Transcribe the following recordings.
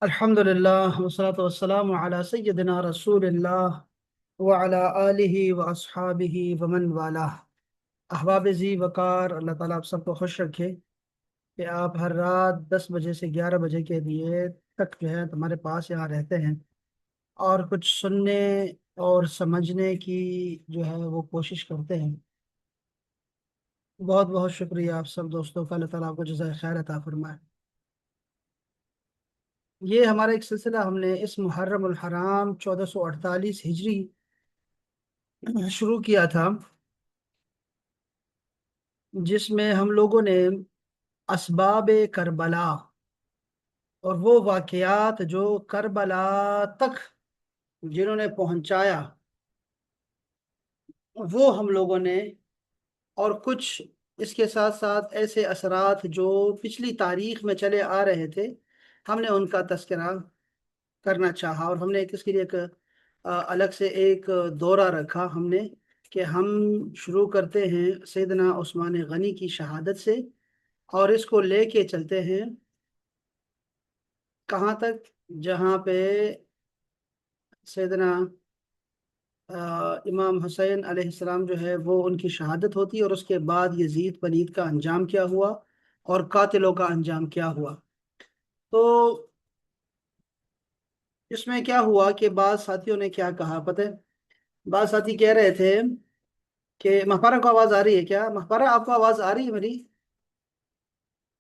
الحمدللہ والصلاة والسلام علی سیدنا رسول اللہ وعلی آلہ واصحابہ ومن والہ۔ احباب ذی وقار، اللہ تعالیٰ آپ سب کو خوش رکھے کہ آپ ہر رات 10 بجے سے 11 بجے کے لیے تک جو ہے تمہارے پاس یہاں رہتے ہیں اور کچھ سننے اور سمجھنے کی جو ہے وہ کوشش کرتے ہیں۔ بہت بہت شکریہ آپ سب دوستوں کا، اللہ تعالیٰ آپ کو جزائے خیر عطا فرمائے۔ یہ ہمارا ایک سلسلہ ہم نے اس محرم الحرام 1448 ہجری شروع کیا تھا، جس میں ہم لوگوں نے اسباب کربلا اور وہ واقعات جو کربلا تک جنہوں نے پہنچایا وہ ہم لوگوں نے، اور کچھ اس کے ساتھ ساتھ ایسے اثرات جو پچھلی تاریخ میں چلے آ رہے تھے، ہم نے ان کا تذکرہ کرنا چاہا، اور ہم نے اس کے لیے ایک الگ سے ایک دورہ رکھا ہم نے کہ ہم شروع کرتے ہیں سیدنا عثمان غنی کی شہادت سے اور اس کو لے کے چلتے ہیں کہاں تک، جہاں پہ سیدنا امام حسین علیہ السلام جو ہے وہ ان کی شہادت ہوتی ہے، اور اس کے بعد یزید پلید کا انجام کیا ہوا اور قاتلوں کا انجام کیا ہوا۔ تو اس میں کیا ہوا کہ بعض ساتھیوں نے کیا کہا پتہ ہے؟ بعض ساتھی کہہ رہے تھے کہ مہپارہ کو آواز آ رہی ہے کیا؟ مہپارہ آپ کو آواز آ رہی ہے میری؟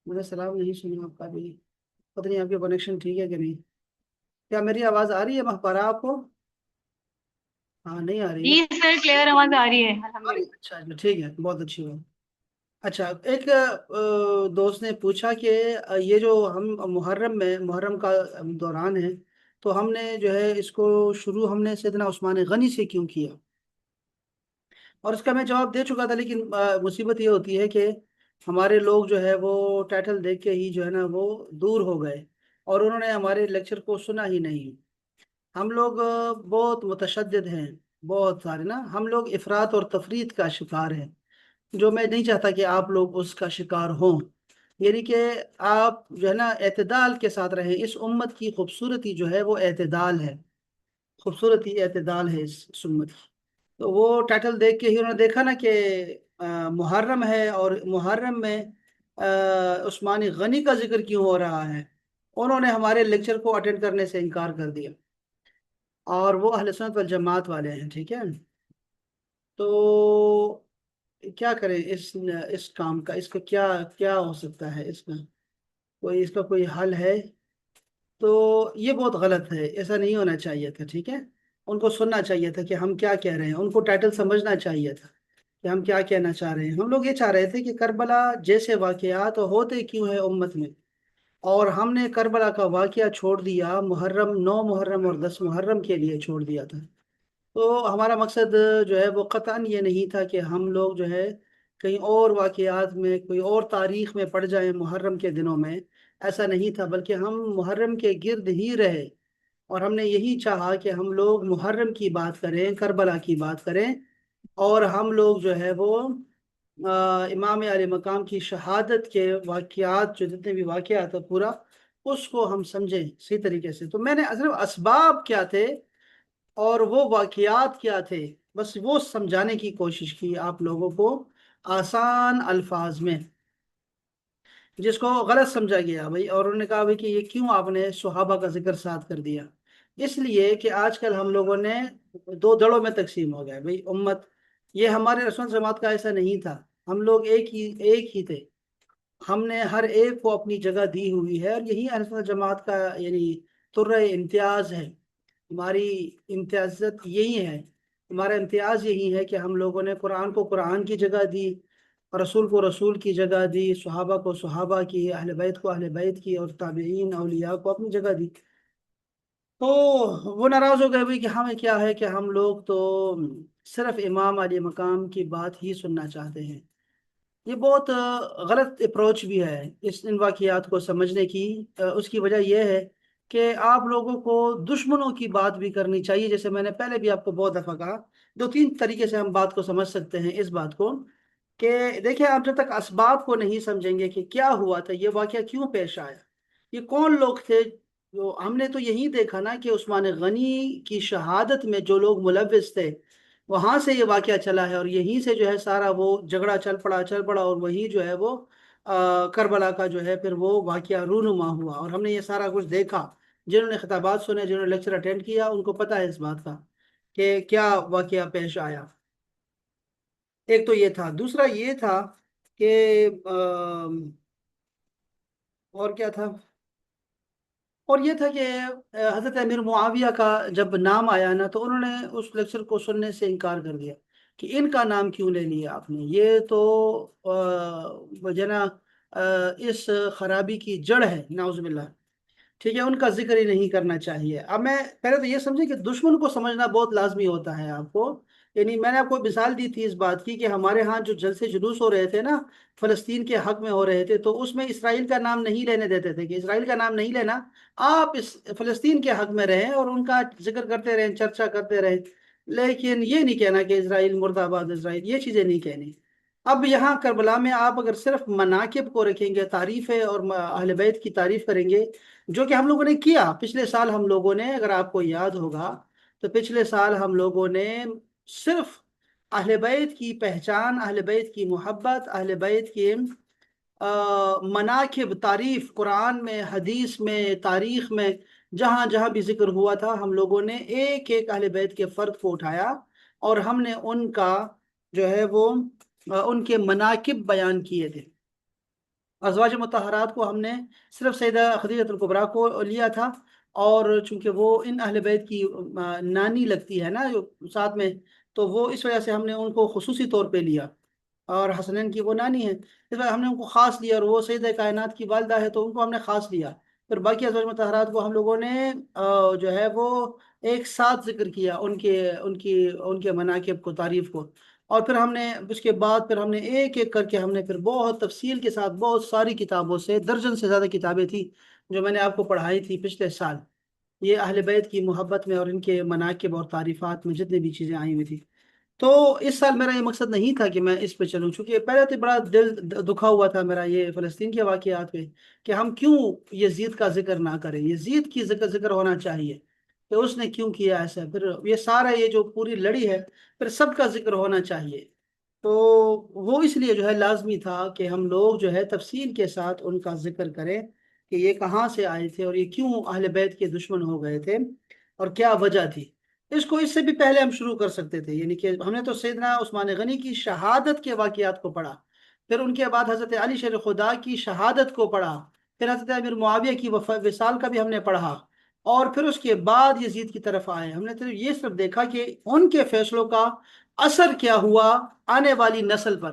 مجھے سلام نہیں سنا آپ کا بھی، پتہ نہیں آپ کے کنیکشن ٹھیک ہے کہ نہیں۔ کیا میری آواز آ رہی ہے مہپارہ آپ کو؟ ہاں نہیں آ رہی جی ہے؟ سر، کلیئر آواز آ رہی ہے آ رہی الحمدللہ۔ ہے، اچھا جی ٹھیک ہے، بہت اچھی بات۔ اچھا، ایک دوست نے پوچھا کہ یہ جو ہم محرم کا دوران ہے، تو ہم نے جو ہے اس کو شروع ہم نے سیدنا عثمان غنی سے کیوں کیا؟ اور اس کا میں جواب دے چکا تھا، لیکن مصیبت یہ ہوتی ہے کہ ہمارے لوگ جو ہے وہ ٹائٹل دیکھ کے ہی جو ہے نا وہ دور ہو گئے اور انہوں نے ہمارے لیکچر کو سنا ہی نہیں۔ ہم لوگ بہت متشدد ہیں، بہت سارے نا، ہم لوگ افراط اور تفریط کا شکار ہیں، جو میں نہیں چاہتا کہ آپ لوگ اس کا شکار ہوں۔ یعنی کہ آپ جو ہے نا اعتدال کے ساتھ رہیں۔ اس امت کی خوبصورتی جو ہے وہ اعتدال ہے، خوبصورتی اعتدال ہے اس امت کی۔ تو وہ ٹائٹل دیکھ کے ہی انہوں نے دیکھا نا کہ محرم ہے اور محرم میں عثمان غنی کا ذکر کیوں ہو رہا ہے، انہوں نے ہمارے لیکچر کو اٹینڈ کرنے سے انکار کر دیا، اور وہ اہل سنت والجماعت والے ہیں، ٹھیک ہے؟ تو کیا کریں اس کام کا، اس کا کیا کیا ہو سکتا ہے، اس کا کوئی حل ہے؟ تو یہ بہت غلط ہے، ایسا نہیں ہونا چاہیے تھا، ٹھیک ہے؟ ان کو سننا چاہیے تھا کہ ہم کیا کہہ رہے ہیں، ان کو ٹائٹل سمجھنا چاہیے تھا کہ ہم کیا کہنا چاہ رہے ہیں۔ ہم لوگ یہ چاہ رہے تھے کہ کربلا جیسے واقعات ہوتے کیوں ہیں امت میں، اور ہم نے کربلا کا واقعہ چھوڑ دیا محرم 9 محرم اور 10 محرم کے لیے چھوڑ دیا تھا۔ تو ہمارا مقصد جو ہے وہ قطعاً یہ نہیں تھا کہ ہم لوگ جو ہے کہیں اور واقعات میں، کوئی اور تاریخ میں پڑ جائیں محرم کے دنوں میں، ایسا نہیں تھا، بلکہ ہم محرم کے گرد ہی رہے، اور ہم نے یہی چاہا کہ ہم لوگ محرم کی بات کریں، کربلا کی بات کریں، اور ہم لوگ جو ہے وہ امام علیہ مقام کی شہادت کے واقعات، جو جتنے بھی واقعات ہیں پورا اس کو ہم سمجھیں صحیح طریقے سے۔ تو میں نے صرف اسباب کیا تھے اور وہ واقعات کیا تھے، بس وہ سمجھانے کی کوشش کی آپ لوگوں کو آسان الفاظ میں، جس کو غلط سمجھا گیا بھائی، اور انہوں نے کہا بھائی کہ یہ کیوں آپ نے صحابہ کا ذکر ساتھ کر دیا؟ اس لیے کہ آج کل ہم لوگوں نے دو دڑوں میں تقسیم ہو گئے بھائی امت۔ یہ ہمارے رسول جماعت کا ایسا نہیں تھا، ہم لوگ ایک ہی تھے، ہم نے ہر ایک کو اپنی جگہ دی ہوئی ہے، اور یہی اہل سنت جماعت کا یعنی ترہ امتیاز ہے۔ ہماری امتیازت یہی ہے، ہمارا امتیاز یہی ہے کہ ہم لوگوں نے قرآن کو قرآن کی جگہ دی، رسول کو رسول کی جگہ دی، صحابہ کو صحابہ کی، اہل بیت کو اہل بیت کی، اور تابعین اولیاء کو اپنی جگہ دی۔ تو وہ ناراض ہو گئے بھی کہ ہمیں کیا ہے کہ ہم لوگ تو صرف امام علی مقام کی بات ہی سننا چاہتے ہیں۔ یہ بہت غلط اپروچ بھی ہے ان واقعات کو سمجھنے کی۔ اس کی وجہ یہ ہے کہ آپ لوگوں کو دشمنوں کی بات بھی کرنی چاہیے، جیسے میں نے پہلے بھی آپ کو بہت دفعہ کہا، 2 3 طریقے سے ہم بات کو سمجھ سکتے ہیں اس بات کو، کہ دیکھیں آپ جب تک اسباب کو نہیں سمجھیں گے کہ کیا ہوا تھا، یہ واقعہ کیوں پیش آیا، یہ کون لوگ تھے تو ہم نے تو یہی دیکھا نا کہ عثمان غنی کی شہادت میں جو لوگ ملوث تھے وہاں سے یہ واقعہ چلا ہے، اور یہیں سے جو ہے سارا وہ جھگڑا چل پڑا، اور وہی جو ہے وہ کربلا کا جو ہے پھر وہ واقعہ رونما ہوا، اور ہم نے یہ سارا کچھ دیکھا۔ جنہوں نے خطابات سنے، جنہوں نے لیکچر اٹینڈ کیا، ان کو پتہ ہے اس بات کا کہ کیا واقعہ پیش آیا۔ ایک تو یہ تھا، دوسرا یہ تھا کہ اور کیا تھا؟ اور یہ تھا کہ حضرت امیر معاویہ کا جب نام آیا نا تو انہوں نے اس لیکچر کو سننے سے انکار کر دیا کہ ان کا نام کیوں لے لیا آپ نے، یہ تو جو ہے نا اس خرابی کی جڑ ہے، نعوذ باللہ۔ ٹھیک ہے، ان کا ذکر ہی نہیں کرنا چاہیے۔ اب میں پہلے تو یہ سمجھے کہ دشمن کو سمجھنا بہت لازمی ہوتا ہے آپ کو، یعنی میں نے آپ کو مثال دی تھی اس بات کی کہ ہمارے ہاں جو جلسے جلوس ہو رہے تھے نا فلسطین کے حق میں ہو رہے تھے، تو اس میں اسرائیل کا نام نہیں لینے دیتے تھے کہ اسرائیل کا نام نہیں لینا، آپ اس فلسطین کے حق میں رہیں اور ان کا ذکر کرتے رہیں، چرچا کرتے رہیں، لیکن یہ نہیں کہنا کہ اسرائیل مرد آباد اسرائیل، یہ چیزیں نہیں کہنی۔ اب یہاں کربلا میں آپ اگر صرف مناقب کو رکھیں گے، تعریفیں اور اہل بیت کی تعریف کریں گے، جو کہ ہم لوگوں نے کیا پچھلے سال، ہم لوگوں نے اگر آپ کو یاد ہوگا تو پچھلے سال ہم لوگوں نے صرف اہل بیت کی پہچان، اہل بیت کی محبت، اہل بیت کی مناقب، تعریف، قرآن میں، حدیث میں، تاریخ میں جہاں جہاں بھی ذکر ہوا تھا، ہم لوگوں نے ایک ایک اہل بیت کے فرد کو اٹھایا اور ہم نے ان کا جو ہے وہ ان کے مناقب بیان کیے تھے۔ ازواج مطہرات کو ہم نے صرف سیدہ خدیجہ الکبریٰ کو لیا تھا، اور چونکہ وہ ان اہل بیت کی نانی لگتی ہے نا جو ساتھ میں، تو وہ اس وجہ سے ہم نے ان کو خصوصی طور پہ لیا، اور حسنین کی وہ نانی ہے اس وجہ ہم نے ان کو خاص لیا، اور وہ سیدہ کائنات کی والدہ ہے تو ان کو ہم نے خاص لیا۔ پھر باقی ازواج مطہرات کو ہم لوگوں نے جو ہے وہ ایک ساتھ ذکر کیا، ان کے مناقب کو، تعریف کو، اور پھر ہم نے اس کے بعد پھر ہم نے ایک ایک کر کے ہم نے پھر بہت تفصیل کے ساتھ بہت ساری کتابوں سے، درجن سے زیادہ کتابیں تھیں جو میں نے آپ کو پڑھائی تھی پچھلے سال، یہ اہل بیت کی محبت میں اور ان کے مناقب اور تعریفات میں جتنی بھی چیزیں آئی ہوئی تھی۔ تو اس سال میرا یہ مقصد نہیں تھا کہ میں اس پہ چلوں، چونکہ پہلے تو بڑا دل دکھا ہوا تھا میرا یہ فلسطین کے واقعات پہ کہ ہم کیوں یزید کا ذکر نہ کریں، یزید کی ذکر ہونا چاہیے کہ اس نے کیوں کیا ایسا، پھر یہ سارا یہ جو پوری لڑی ہے پھر سب کا ذکر ہونا چاہیے۔ تو وہ اس لیے جو ہے لازمی تھا کہ ہم لوگ جو ہے تفصیل کے ساتھ ان کا ذکر کریں کہ یہ کہاں سے آئے تھے اور یہ کیوں اہل بیت کے دشمن ہو گئے تھے اور کیا وجہ تھی۔ اس سے بھی پہلے ہم شروع کر سکتے تھے، یعنی کہ ہم نے تو سیدنا عثمان غنی کی شہادت کے واقعات کو پڑھا، پھر ان کے بعد حضرت علی شیر خدا کی شہادت کو پڑھا، پھر حضرت امیر معاویہ کی وصال کا بھی ہم نے پڑھا، اور پھر اس کے بعد یزید کی طرف آئے۔ ہم نے تو یہ صرف دیکھا کہ ان کے فیصلوں کا اثر کیا ہوا آنے والی نسل پر،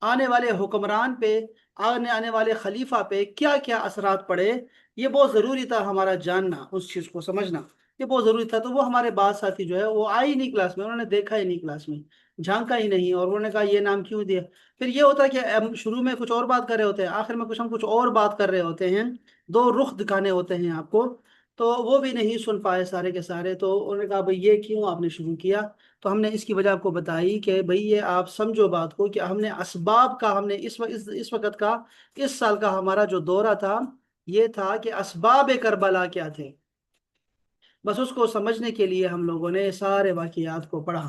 آنے والے حکمران پہ، آنے والے خلیفہ پہ کیا کیا اثرات پڑے۔ یہ بہت ضروری تھا ہمارا جاننا، اس چیز کو سمجھنا یہ بہت ضروری تھا۔ تو وہ ہمارے بعض ساتھی جو ہے وہ آئی ہی نہیں کلاس میں، انہوں نے دیکھا ہی نہیں کلاس میں، جھانکا ہی نہیں، اور انہوں نے کہا یہ نام کیوں دیا۔ پھر یہ ہوتا ہے کہ ہم شروع میں کچھ اور بات کر رہے ہوتے ہیں، آخر میں ہم کچھ اور بات کر رہے ہوتے ہیں، دو رخ دکھانے ہوتے ہیں آپ کو، تو وہ بھی نہیں سن پائے سارے کے سارے، تو انہوں نے کہا بھئی یہ کیوں آپ نے شروع کیا؟ تو ہم نے اس کی وجہ آپ کو بتائی کہ بھئی یہ آپ سمجھو بات کو کہ ہم نے اسباب کا، ہم نے اس وقت کا، اس سال کا ہمارا جو دورہ تھا یہ تھا کہ اسباب کربلا کیا تھے، بس اس کو سمجھنے کے لیے ہم لوگوں نے سارے واقعات کو پڑھا۔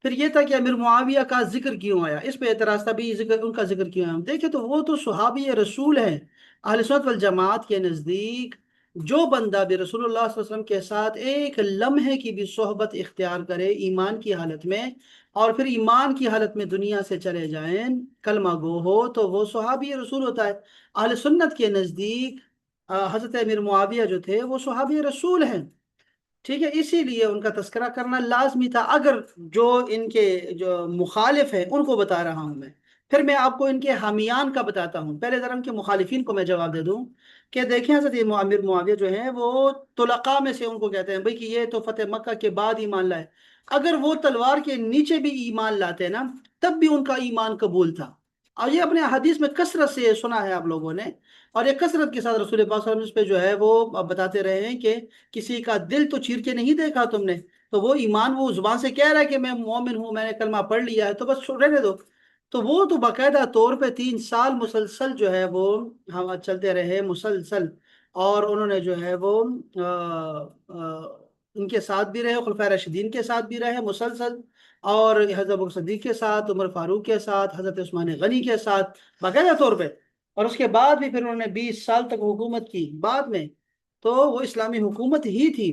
پھر یہ تھا کہ امیر معاویہ کا ذکر کیوں آیا، اس پہ اعتراض تھا بھی ان کا ذکر کیوں آیا۔ دیکھیں تو وہ تو صحابی رسول ہیں، اہل سنت والجماعت کے نزدیک جو بندہ بھی رسول اللہ صلی اللہ علیہ وسلم کے ساتھ ایک لمحے کی بھی صحبت اختیار کرے ایمان کی حالت میں، اور پھر ایمان کی حالت میں دنیا سے چلے جائیں، کلمہ گو ہو، تو وہ صحابی رسول ہوتا ہے۔ اہل سنت کے نزدیک حضرت امیر معاویہ جو تھے وہ صحابی رسول ہیں، ٹھیک ہے، اسی لیے ان کا تذکرہ کرنا لازمی تھا۔ اگر جو ان کے جو مخالف ہیں ان کو بتا رہا ہوں میں، پھر میں آپ کو ان کے حامیان کا بتاتا ہوں۔ پہلے ذرا ان کے مخالفین کو میں جواب دے دوں کہ دیکھیں حضرت امیر معاویہ جو ہیں وہ طلقاء میں سے ان کو کہتے ہیں بھئی کہ یہ تو فتح مکہ کے بعد ایمان لائے، اگر وہ تلوار کے نیچے بھی ایمان لاتے نا تب بھی ان کا ایمان قبول تھا، اور یہ اپنے حدیث میں کثرت سے سنا ہے آپ لوگوں نے، اور یہ کثرت کے ساتھ رسول پاک صلی اللہ علیہ وسلم اس پہ جو ہے وہ بتاتے رہے ہیں کہ کسی کا دل تو چیر کے نہیں دیکھا تم نے، تو وہ ایمان وہ زبان سے کہہ رہا ہے کہ میں مومن ہوں، میں نے کلمہ پڑھ لیا ہے تو بس رہنے دو، تو وہ تو باقاعدہ طور پہ 3 سال مسلسل جو ہے وہ ہم چلتے رہے مسلسل، اور انہوں نے جو ہے وہ ان کے ساتھ بھی رہے، خلفائے راشدین کے ساتھ بھی رہے مسلسل، اور حضرت ابو بکر صدیق کے ساتھ، عمر فاروق کے ساتھ، حضرت عثمان غنی کے ساتھ باقاعدہ طور پہ، اور اس کے بعد بھی پھر انہوں نے 20 سال تک حکومت کی بعد میں، تو وہ اسلامی حکومت ہی تھی۔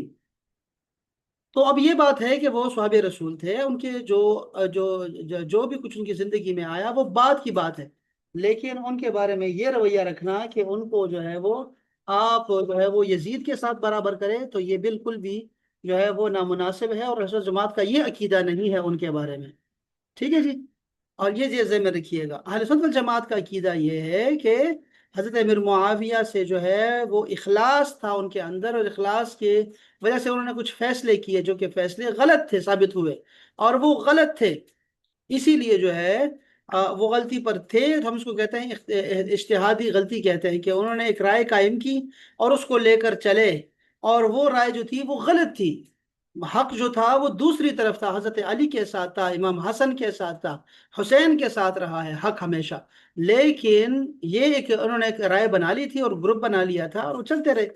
تو اب یہ بات ہے کہ وہ صحابہ رسول تھے، ان کے جو بھی کچھ ان کی زندگی میں آیا وہ بعد کی بات ہے، لیکن ان کے بارے میں یہ رویہ رکھنا کہ ان کو جو ہے وہ آپ جو ہے وہ یزید کے ساتھ برابر کریں، تو یہ بالکل بھی جو ہے وہ نامناسب ہے، اور اہل سنت جماعت کا یہ عقیدہ نہیں ہے ان کے بارے میں، ٹھیک ہے جی۔ اور یہ چیز ذہن میں رکھیے گا، اہل سنت والجماعت کا عقیدہ یہ ہے کہ حضرت امیر معاویہ سے جو ہے وہ اخلاص تھا ان کے اندر، اور اخلاص کی وجہ سے انہوں نے کچھ فیصلے کیے جو کہ فیصلے غلط تھے ثابت ہوئے، اور وہ غلط تھے، اسی لیے جو ہے وہ غلطی پر تھے، ہم اس کو کہتے ہیں اجتہادی غلطی کہتے ہیں، کہ انہوں نے ایک رائے قائم کی اور اس کو لے کر چلے، اور وہ رائے جو تھی وہ غلط تھی، حق جو تھا وہ دوسری طرف تھا، حضرت علی کے ساتھ تھا، امام حسن کے ساتھ تھا، حسین کے ساتھ رہا ہے حق ہمیشہ، لیکن یہ ایک انہوں نے ایک رائے بنا لی تھی اور گروپ بنا لیا تھا اور وہ چلتے رہے،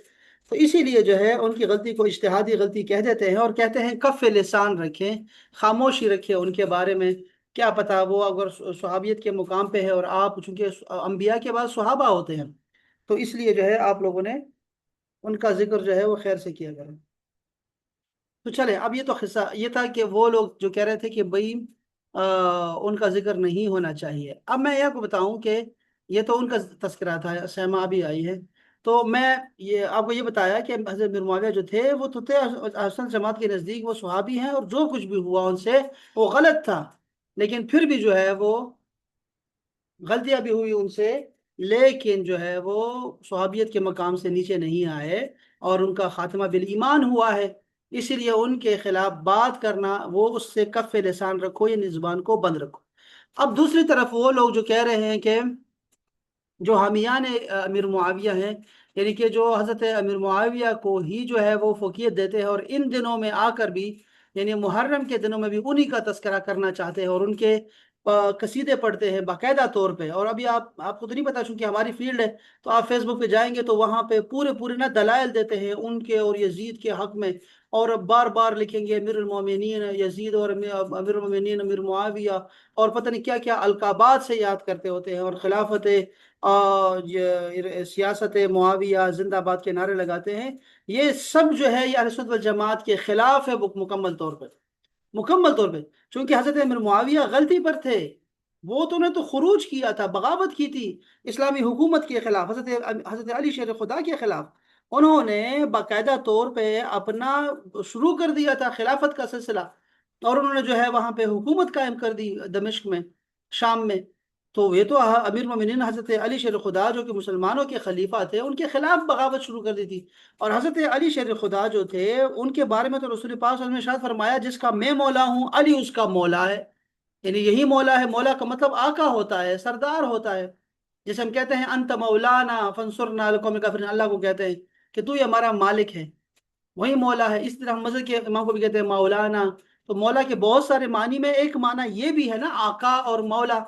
تو اسی لیے جو ہے ان کی غلطی کو اجتہادی غلطی کہہ دیتے ہیں، اور کہتے ہیں کف لسان رکھیں، خاموشی رکھیں ان کے بارے میں، کیا پتا وہ اگر صحابیت کے مقام پہ ہے، اور آپ چونکہ انبیاء کے بعد صحابہ ہوتے ہیں، تو اس لیے جو ہے آپ لوگوں نے ان کا ذکر جو ہے وہ خیر سے کیا کریں۔ تو چلے، اب یہ تو قصہ یہ تھا کہ وہ لوگ جو کہہ رہے تھے کہ بھئی ان کا ذکر نہیں ہونا چاہیے، اب میں یہ آپ کو بتاؤں کہ یہ تو ان کا تذکرہ تھا، سیما بھی آئی ہے، تو میں یہ آپ کو یہ بتایا کہ حضرت بن معاویہ جو تھے وہ تو تھے احسن جماعت کے نزدیک وہ صحابی ہیں، اور جو کچھ بھی ہوا ان سے وہ غلط تھا، لیکن پھر بھی جو ہے وہ غلطیاں بھی ہوئی ان سے، لیکن جو ہے وہ صحابیت کے مقام سے نیچے نہیں آئے، اور ان کا خاتمہ بالایمان ہوا ہے، اسی لیے ان کے خلاف بات کرنا وہ اس سے کف لسان رکھو، یعنی زبان کو بند رکھو۔ اب دوسری طرف وہ لوگ جو کہہ رہے ہیں کہ جو حامیان امیر معاویہ ہیں، یعنی کہ جو حضرت امیر معاویہ کو ہی جو ہے وہ فوقیت دیتے ہیں، اور ان دنوں میں آ کر بھی یعنی محرم کے دنوں میں بھی انہی کا تذکرہ کرنا چاہتے ہیں، اور ان کے قصیدے پڑھتے ہیں باقاعدہ طور پہ، اور ابھی آپ کو تو نہیں پتا چونکہ ہماری فیلڈ ہے، تو آپ فیس بک پہ جائیں گے تو وہاں پہ پورے پورے نا دلائل دیتے ہیں ان کے اور یزید کے حق میں، اور بار بار لکھیں گے امیر المومنین یزید، اور امیر المومنین امیر معاویہ، اور پتہ نہیں کیا کیا القابات سے یاد کرتے ہوتے ہیں، اور خلافت یہ سیاست معاویہ زندہ باد کے نعرے لگاتے ہیں، یہ سب جو ہے یہ اہل سنت والجماعت کے خلاف ہے، مکمل طور پہ، مکمل طور پہ، چونکہ حضرت امیر معاویہ غلطی پر تھے، وہ تو نے تو خروج کیا تھا، بغاوت کی تھی اسلامی حکومت کے خلاف، حضرت علی شیر خدا کے خلاف، انہوں نے باقاعدہ طور پہ اپنا شروع کر دیا تھا خلافت کا سلسلہ، اور انہوں نے جو ہے وہاں پہ حکومت قائم کر دی دمشق میں، شام میں، تو یہ تو امیر المومنین حضرت علی شیر خدا جو کہ مسلمانوں کے خلیفہ تھے ان کے خلاف بغاوت شروع کر دی تھی، اور حضرت علی شیر خدا جو تھے ان کے بارے میں تو رسول پاک صلی اللہ علیہ وسلم نے ارشاد فرمایا جس کا میں مولا ہوں علی اس کا مولا ہے، یعنی یہی مولا ہے، مولا کا مطلب آقا ہوتا ہے، سردار ہوتا ہے، جسے ہم کہتے ہیں انت مولانا فانصرنا علی القوم الکافرین، اللہ کو کہتے ہیں کہ تو یہ ہمارا مالک ہے، وہی مولا ہے، اس طرح ہم مذہب کے امام کو بھی کہتے ہیں مولانا، تو مولا کے بہت سارے معنی میں ایک معنی یہ بھی ہے نا آقا اور مولا،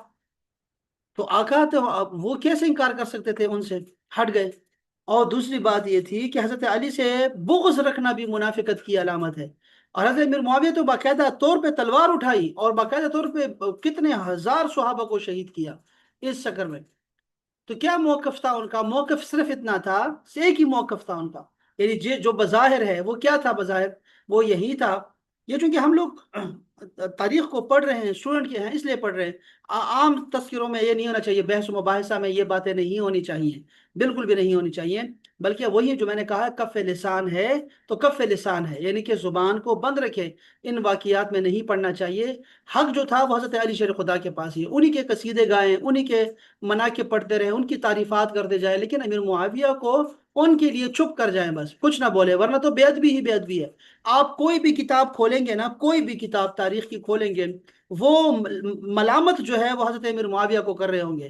تو آقا تو وہ کیسے انکار کر سکتے تھے، ان سے ہٹ گئے، اور دوسری بات یہ تھی کہ حضرت علی سے بغض رکھنا بھی منافقت کی علامت ہے، اور حضرت امیر معاویہ تو باقاعدہ طور پہ تلوار اٹھائی اور باقاعدہ طور پہ کتنے ہزار صحابہ کو شہید کیا اس چکر میں، تو کیا موقف تھا ان کا؟ موقف صرف اتنا تھا، ایک ہی موقف تھا ان کا، یعنی جو بظاہر ہے وہ کیا تھا بظاہر، وہ یہی تھا، یہ چونکہ ہم لوگ تاریخ کو پڑھ رہے ہیں، اسٹوڈنٹ کے ہیں اس لیے پڑھ رہے ہیں، عام تذکروں میں یہ نہیں ہونا چاہیے، بحث و مباحثہ میں یہ باتیں نہیں ہونی چاہیے، بالکل بھی نہیں ہونی چاہیے، بلکہ وہی جو میں نے کہا کف لسان ہے تو کف لسان ہے، یعنی کہ زبان کو بند رکھے، ان واقعات میں نہیں پڑھنا چاہیے، حق جو تھا وہ حضرت علی شیر خدا کے پاس ہی ہے، انہی کے قصیدے گائیں، انہی کے مناقب پڑھتے رہیں، ان کی تعریفات کرتے جائیں، لیکن امیر معاویہ کو ان کے لیے چپ کر جائیں، بس کچھ نہ بولے، ورنہ تو بے ادبی ہی بے ادبی ہے، آپ کوئی بھی کتاب کھولیں گے نا، کوئی بھی کتاب تاریخ کی کھولیں گے، وہ ملامت جو ہے وہ حضرت امیر معاویہ کو کر رہے ہوں گے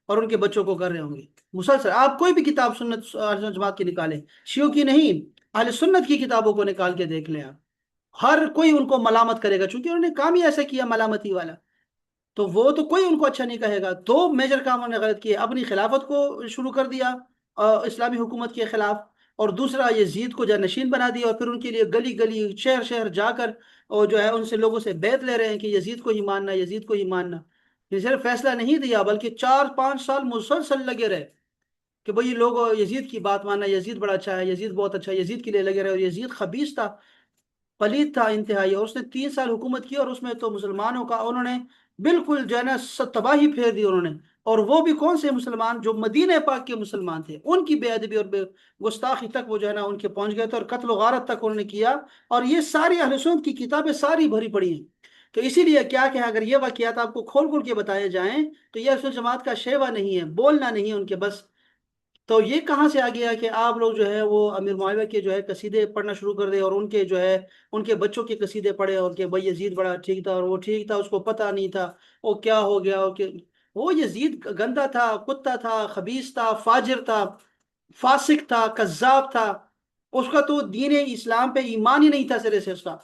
اور ان کے بچوں کو کر رہے ہوں گے، مسلسل آپ کوئی بھی کتاب سنت اہل سنت جماعت کی نکالیں، شیعوں کی نہیں، اہل سنت کی کتابوں کو نکال کے دیکھ لیں آپ، ہر کوئی ان کو ملامت کرے گا چونکہ انہوں نے کام ہی ایسا کیا ملامتی والا، تو وہ تو کوئی ان کو اچھا نہیں کہے گا. دو میجر کام انہوں نے غلط کیے: اپنی خلافت کو شروع کر دیا اسلامی حکومت کے خلاف، اور دوسرا یزید کو جانشین بنا دیا، اور پھر ان کے لیے گلی گلی شہر شہر جا کر اور جو ہے ان سے لوگوں سے بیعت لے رہے ہیں کہ یزید کو ہی ماننا، یزید کو ہی ماننا. یہ صرف فیصلہ نہیں دیا بلکہ 4-5 سال مسلسل لگے رہے کہ بھئی لوگ یزید کی بات ماننا، یزید بڑا اچھا ہے، یزید بہت اچھا ہے، یزید کے لیے لگے رہے. اور یزید خبیث تھا، پلید تھا انتہائی، اور اس نے 3 سال حکومت کی، اور اس میں تو مسلمانوں کا انہوں نے بالکل جو ہے نا تباہی پھیر دی انہوں نے. اور وہ بھی کون سے مسلمان؟ جو مدینہ پاک کے مسلمان تھے، ان کی بے ادبی اور بے گستاخی تک وہ جو ہے نا ان کے پہنچ گئے تھے، اور قتل و غارت تک انہوں نے کیا. اور یہ ساری اہل سنت کی کتابیں ساری بھری پڑی ہیں. تو اسی لیے کیا کہ اگر یہ واقعات آپ کو کھول کھول کے بتائے جائیں تو یہ اصل جماعت کا شیوا نہیں ہے، بولنا نہیں ہے ان کے بس. تو یہ کہاں سے آ گیا کہ آپ لوگ جو ہے وہ امیر معاویہ کے جو ہے قصیدے پڑھنا شروع کر دے، اور ان کے جو ہے ان کے بچوں کے قصیدے پڑھے، اور کہ بھائی یزید بڑا ٹھیک تھا، اور وہ ٹھیک تھا، اس کو پتہ نہیں تھا وہ کیا ہو گیا. وہ یزید گندا تھا، کتا تھا، خبیث تھا، فاجر تھا، فاسق تھا، کذاب تھا. اس کا تو دین اسلام پہ ایمان ہی نہیں تھا سرے سے اس کا.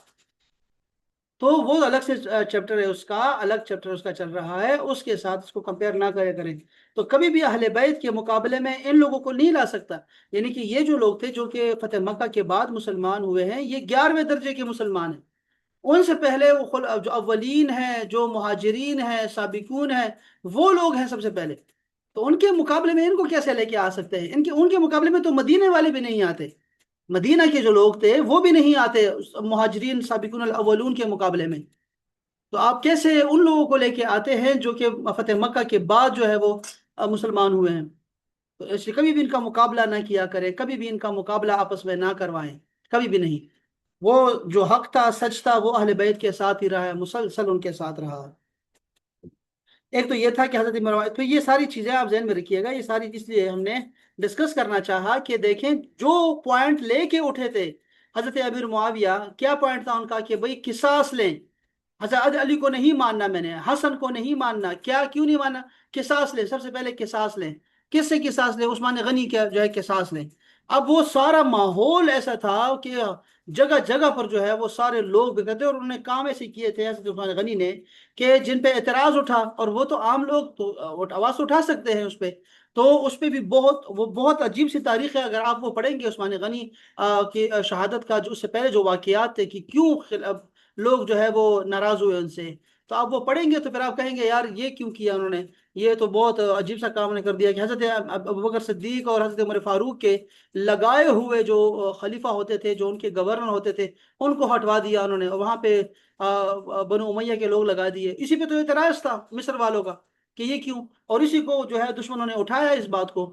تو وہ الگ سے چیپٹر ہے اس کا، الگ چیپٹر اس کا چل رہا ہے، اس کے ساتھ اس کو کمپیئر نہ کرے کریں. تو کبھی بھی اہل بیت کے مقابلے میں ان لوگوں کو نہیں لا سکتا. یعنی کہ یہ جو لوگ تھے جو کہ فتح مکہ کے بعد مسلمان ہوئے ہیں، یہ 11ویں درجے کے مسلمان ہیں. ان سے پہلے وہ جو اولین ہیں، جو مہاجرین ہیں، سابقون ہیں، وہ لوگ ہیں سب سے پہلے. تو ان کے مقابلے میں ان کو کیسے لے کے آ سکتے ہیں؟ ان کے مقابلے میں تو مدینے والے بھی نہیں آتے. مدینہ کے جو لوگ تھے وہ بھی نہیں آتے مہاجرین سابقون الاولون کے مقابلے میں. تو آپ کیسے ان لوگوں کو لے کے آتے ہیں جو کہ فتح مکہ کے بعد جو ہے وہ مسلمان ہوئے ہیں؟ تو اس لیے کبھی بھی ان کا مقابلہ نہ کیا کریں، کبھی بھی ان کا مقابلہ آپس میں نہ کروائیں، کبھی بھی نہیں. وہ جو حق تھا، سچ تھا، وہ اہل بیت کے ساتھ ہی رہا ہے، مسلسل ان کے ساتھ رہا ہے. ایک تو یہ تھا کہ حضرت مروان، تو یہ ساری چیزیں آپ ذہن میں رکھیے گا. یہ ساری اس لیے ہم نے ڈسکس کرنا چاہا کہ دیکھیں جو پوائنٹ لے کے اٹھے تھے حضرت امیر معاویہ، کیا پوائنٹ تھا ان کا کہ بھئی قصاص لیں. حضرت علی کو نہیں ماننا، میں نے حسن کو نہیں ماننا. کیوں نہیں ماننا؟ قصاص لیں، سب سے پہلے قصاص لیں. کس سے قصاص لیں؟ عثمان غنی کے جو ہے قصاص لیں. اب وہ سارا ماحول ایسا تھا کہ جگہ جگہ پر جو ہے وہ سارے لوگ بکھرے تھے، اور انہوں نے کام ایسے کیے تھے حضرت عثمان غنی نے کہ جن پہ اعتراض اٹھا، اور وہ تو عام لوگ تو آواز اٹھا سکتے ہیں اس پہ. تو اس پہ بھی وہ بہت عجیب سی تاریخ ہے. اگر آپ وہ پڑھیں گے عثمان غنی کی شہادت کا جو اس سے پہلے جو واقعات تھے کہ کیوں لوگ جو ہے وہ ناراض ہوئے ان سے، تو آپ وہ پڑھیں گے تو پھر آپ کہیں گے یار یہ کیوں کیا انہوں نے، یہ تو بہت عجیب سا کام نے کر دیا. کہ حضرت ابوبکر صدیق اور حضرت عمر فاروق کے لگائے ہوئے جو خلیفہ ہوتے تھے، جو ان کے گورنر ہوتے تھے، ان کو ہٹوا دیا انہوں نے، اور وہاں پہ بنو امیہ کے لوگ لگا دیے. اسی پہ تو اعتراض تھا مصر والوں کا کہ یہ کیوں، اور اسی کو جو ہے دشمنوں نے اٹھایا اس بات کو.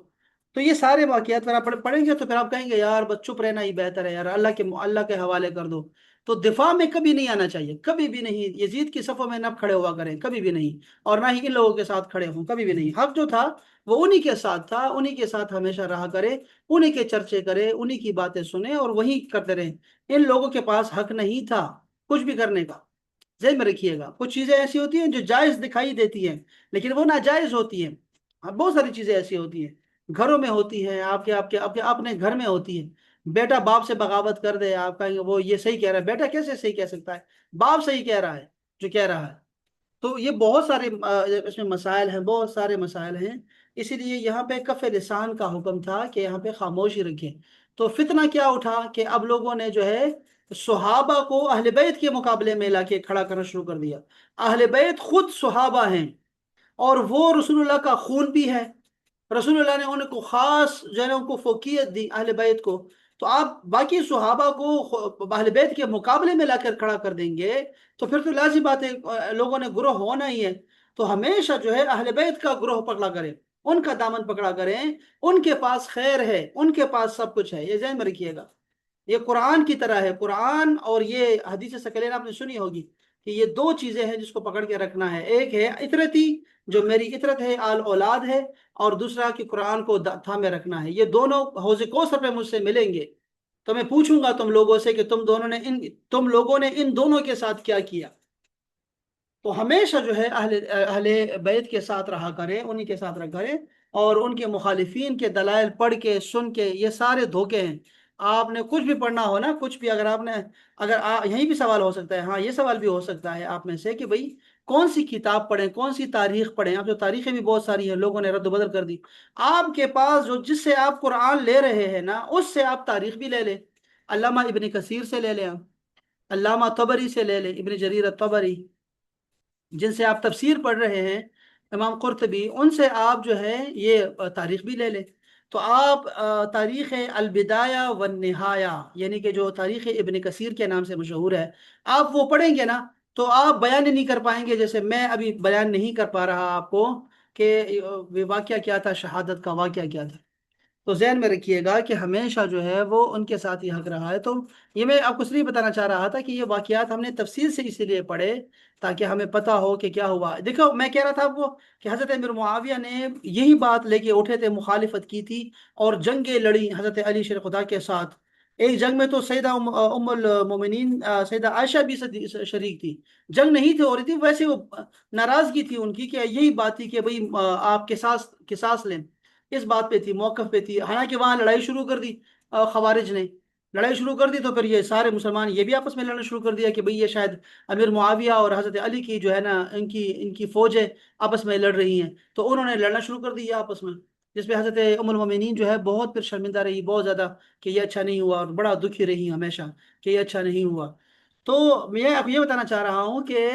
تو یہ سارے واقعات اگر آپ پڑھیں گے تو پھر آپ کہیں گے یار بس چپ رہنا ہی بہتر ہے یار، اللہ کے حوالے کر دو. تو دفاع میں کبھی نہیں آنا چاہیے، کبھی بھی نہیں. یزید کی صفوں میں نہ کھڑے ہوا کریں کبھی بھی نہیں، اور نہ ہی ان لوگوں کے ساتھ کھڑے ہوں کبھی بھی نہیں. حق جو تھا وہ انہی کے ساتھ تھا، انہی کے ساتھ ہمیشہ رہا کرے، انہی کے چرچے کرے، انہی کی باتیں سنیں اور وہی کرتے رہیں. ان لوگوں کے پاس حق نہیں تھا کچھ بھی کرنے کا. ذہن میں رکھیے گا کچھ چیزیں ایسی ہوتی ہیں جو جائز دکھائی دیتی ہیں لیکن وہ ناجائز ہوتی ہیں. بہت ساری چیزیں ایسی ہوتی ہیں، گھروں میں ہوتی ہیں، آپ کے اپنے گھر میں ہوتی ہیں. بیٹا باپ سے بغاوت کر دے، آپ کہیں گے وہ یہ صحیح کہہ رہا ہے. بیٹا کیسے صحیح کہہ سکتا ہے؟ باپ صحیح کہہ رہا ہے جو کہہ رہا ہے. تو یہ بہت سارے اس میں مسائل ہیں، بہت سارے مسائل ہیں. اسی لیے یہاں پہ کف لسان کا حکم تھا کہ یہاں پہ خاموشی رکھیں. تو فتنہ کیا اٹھا کہ اب لوگوں نے جو ہے صحابہ کو اہل بیت کے مقابلے میں لا کے کھڑا کرنا شروع کر دیا. اہل بیت خود صحابہ ہیں، اور وہ رسول اللہ کا خون بھی ہے. رسول اللہ نے ان کو خاص جو ہے نا ان کو فوقیت دی اہل بیت کو. تو آپ باقی صحابہ کو اہل بیت کے مقابلے میں لا کر کھڑا کر دیں گے تو پھر تو لازم بات ہے لوگوں نے گروہ ہونا ہی ہے. تو ہمیشہ جو ہے اہل بیت کا گروہ پکڑا کریں، ان کا دامن پکڑا کریں. ان کے پاس خیر ہے، ان کے پاس سب کچھ ہے، یہ ذہن میں رکھیے گا. یہ قرآن کی طرح ہے. قرآن اور یہ حدیث ثقلین آپ نے سنی ہوگی کہ یہ دو چیزیں ہیں جس کو پکڑ کے رکھنا ہے. ایک ہے عطرتی، جو میری عطرت ہے، آل اولاد ہے، اور دوسرا کہ قرآن کو تھامے رکھنا ہے. یہ دونوں حوض کوثر پہ مجھ سے ملیں گے تو میں پوچھوں گا تم لوگوں سے کہ تم لوگوں نے ان دونوں کے ساتھ کیا کیا. تو ہمیشہ جو ہے اہل بیت کے ساتھ رہا کریں، انہی کے ساتھ رہا کریں. اور ان کے مخالفین کے دلائل پڑھ کے سن کے، یہ سارے دھوکے ہیں. آپ نے کچھ بھی پڑھنا ہو نا، کچھ بھی اگر آپ نے یہیں بھی سوال ہو سکتا ہے، ہاں یہ سوال بھی ہو سکتا ہے آپ میں سے کہ بھئی کون سی کتاب پڑھیں، کون سی تاریخ پڑھیں؟ اب جو تاریخیں بھی بہت ساری ہیں، لوگوں نے رد و بدل کر دی۔ آپ کے پاس جو جس سے آپ قرآن لے رہے ہیں نا، اس سے آپ تاریخ بھی لے لیں، علامہ ابن کثیر سے لے لیں آپ، علامہ طبری سے لے لیں، ابن جریر الطبری، جن سے آپ تفسیر پڑھ رہے ہیں، امام قرطبی، ان سے آپ جو ہے یہ تاریخ بھی لے لیں۔ تو آپ تاریخ البدایہ والنہایہ، یعنی کہ جو تاریخ ابن کثیر کے نام سے مشہور ہے، آپ وہ پڑھیں گے نا، تو آپ بیان نہیں کر پائیں گے، جیسے میں ابھی بیان نہیں کر پا رہا آپ کو کہ واقعہ کیا تھا، شہادت کا واقعہ کیا تھا۔ تو ذہن میں رکھیے گا کہ ہمیشہ جو ہے وہ ان کے ساتھ یہ حق رہا ہے۔ تو یہ میں آپ کو اس لیے بتانا چاہ رہا تھا کہ یہ واقعات ہم نے تفصیل سے اسی لیے پڑھے تاکہ ہمیں پتہ ہو کہ کیا ہوا۔ دیکھو میں کہہ رہا تھا آپ کو کہ حضرت امیر معاویہ نے یہی بات لے کے اٹھے تھے، مخالفت کی تھی اور جنگیں لڑی حضرت علی شیر خدا کے ساتھ۔ ایک جنگ میں تو سیدہ ام المومنین سیدہ عائشہ بھی شریک تھی، جنگ نہیں تھی ہو رہی تھی، ویسے وہ ناراضگی تھی ان کی کہ یہی بات تھی کہ بھئی آپ قصاص لیں، اس بات پہ تھی، موقف پہ تھی۔ حالانکہ وہاں لڑائی شروع کر دی، خوارج نے لڑائی شروع کر دی، تو پھر یہ سارے مسلمان یہ بھی آپس میں لڑنا شروع کر دیا کہ بھئی یہ شاید امیر معاویہ اور حضرت علی کی جو ہے نا، ان کی فوجیں آپس میں لڑ رہی ہیں، تو انہوں نے لڑنا شروع کر دیا آپس میں، جس پہ حضرت ام المومنین جو ہے بہت پھر شرمندہ رہی، بہت زیادہ، کہ یہ اچھا نہیں ہوا، اور بڑا دکھی رہی ہمیشہ کہ یہ اچھا نہیں ہوا۔ تو میں اب یہ بتانا چاہ رہا ہوں کہ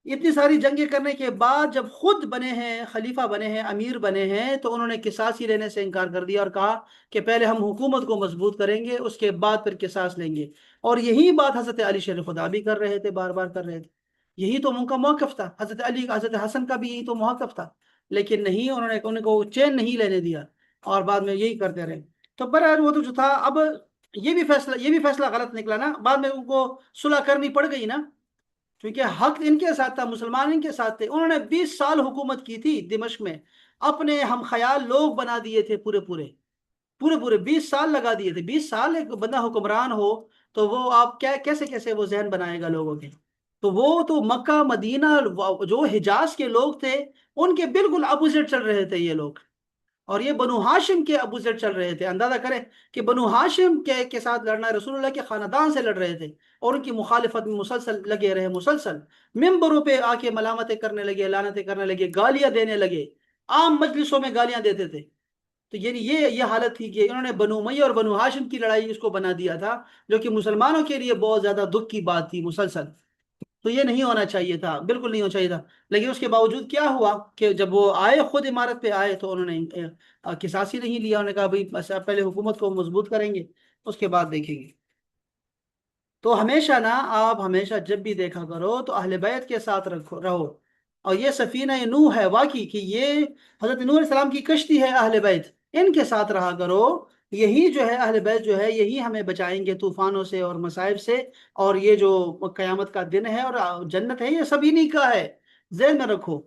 اتنی ساری جنگیں کرنے کے بعد جب خود بنے ہیں، خلیفہ بنے ہیں، امیر بنے ہیں، تو انہوں نے قصاص ہی لینے سے انکار کر دیا اور کہا کہ پہلے ہم حکومت کو مضبوط کریں گے، اس کے بعد پھر قصاص لیں گے۔ اور یہی بات حضرت علی شیر خدا بھی کر رہے تھے، بار بار کر رہے تھے، یہی تو ان کا موقف تھا، حضرت علی حضرت حسن کا بھی یہی تو موقف تھا، لیکن نہیں، انہوں نے کو چین نہیں لینے دیا، اور بعد میں یہی کرتے رہے۔ تو برحال وہ تو جو تھا، اب یہ بھی فیصلہ غلط نکلا نا، بعد میں ان کو صلح کرنی پڑ گئی نا، کیونکہ حق ان کے ساتھ تھا، مسلمان ان کے ساتھ تھے، انہوں نے 20 سال حکومت کی تھی دمشق میں، اپنے ہم خیال لوگ بنا دیے تھے، پورے پورے پورے پورے 20 سال لگا دیے تھے۔ 20 سال ایک بندہ حکمران ہو تو وہ آپ کیا کیسے کیسے وہ ذہن بنائے گا لوگوں کے؟ تو وہ تو مکہ مدینہ، جو حجاز کے لوگ تھے، ان کے بالکل اپوزٹ چل رہے تھے یہ لوگ، اور یہ بنو ہاشم کے اپوزٹ چل رہے تھے۔ اندازہ کریں کہ بنو ہاشم کے ساتھ لڑنا، رسول اللہ کے خاندان سے لڑ رہے تھے، اور ان کی مخالفت میں مسلسل لگے رہے، مسلسل ممبروں پہ آ کے ملامتیں کرنے لگے، لعنتیں کرنے لگے، گالیاں دینے لگے، عام مجلسوں میں گالیاں دیتے تھے۔ تو یعنی یہ حالت تھی کہ انہوں نے بنو امیہ اور بنو ہاشم کی لڑائی اس کو بنا دیا تھا، جو کہ مسلمانوں کے لیے بہت زیادہ دکھ کی بات تھی مسلسل۔ تو یہ نہیں ہونا چاہیے تھا، بالکل نہیں ہونا چاہیے تھا۔ لیکن اس کے باوجود کیا ہوا کہ جب وہ آئے، خود عمارت پہ آئے، تو انہوں نے قصاص ہی نہیں لیا، انہوں نے کہا بھائی بس آپ پہلے حکومت کو مضبوط کریں گے، اس کے بعد دیکھیں گے۔ تو ہمیشہ نا، آپ ہمیشہ جب بھی دیکھا کرو تو اہل بیت کے ساتھ رہو، اور یہ سفینہ نوح ہے واقعی کہ یہ حضرت نوح علیہ السلام کی کشتی ہے، اہل بیت ان کے ساتھ رہا کرو، یہی جو ہے اہل بیت جو ہے، یہی ہمیں بچائیں گے طوفانوں سے اور مصائب سے، اور یہ جو قیامت کا دن ہے اور جنت ہے، یہ سب انہی کا ہے، ذہن میں رکھو۔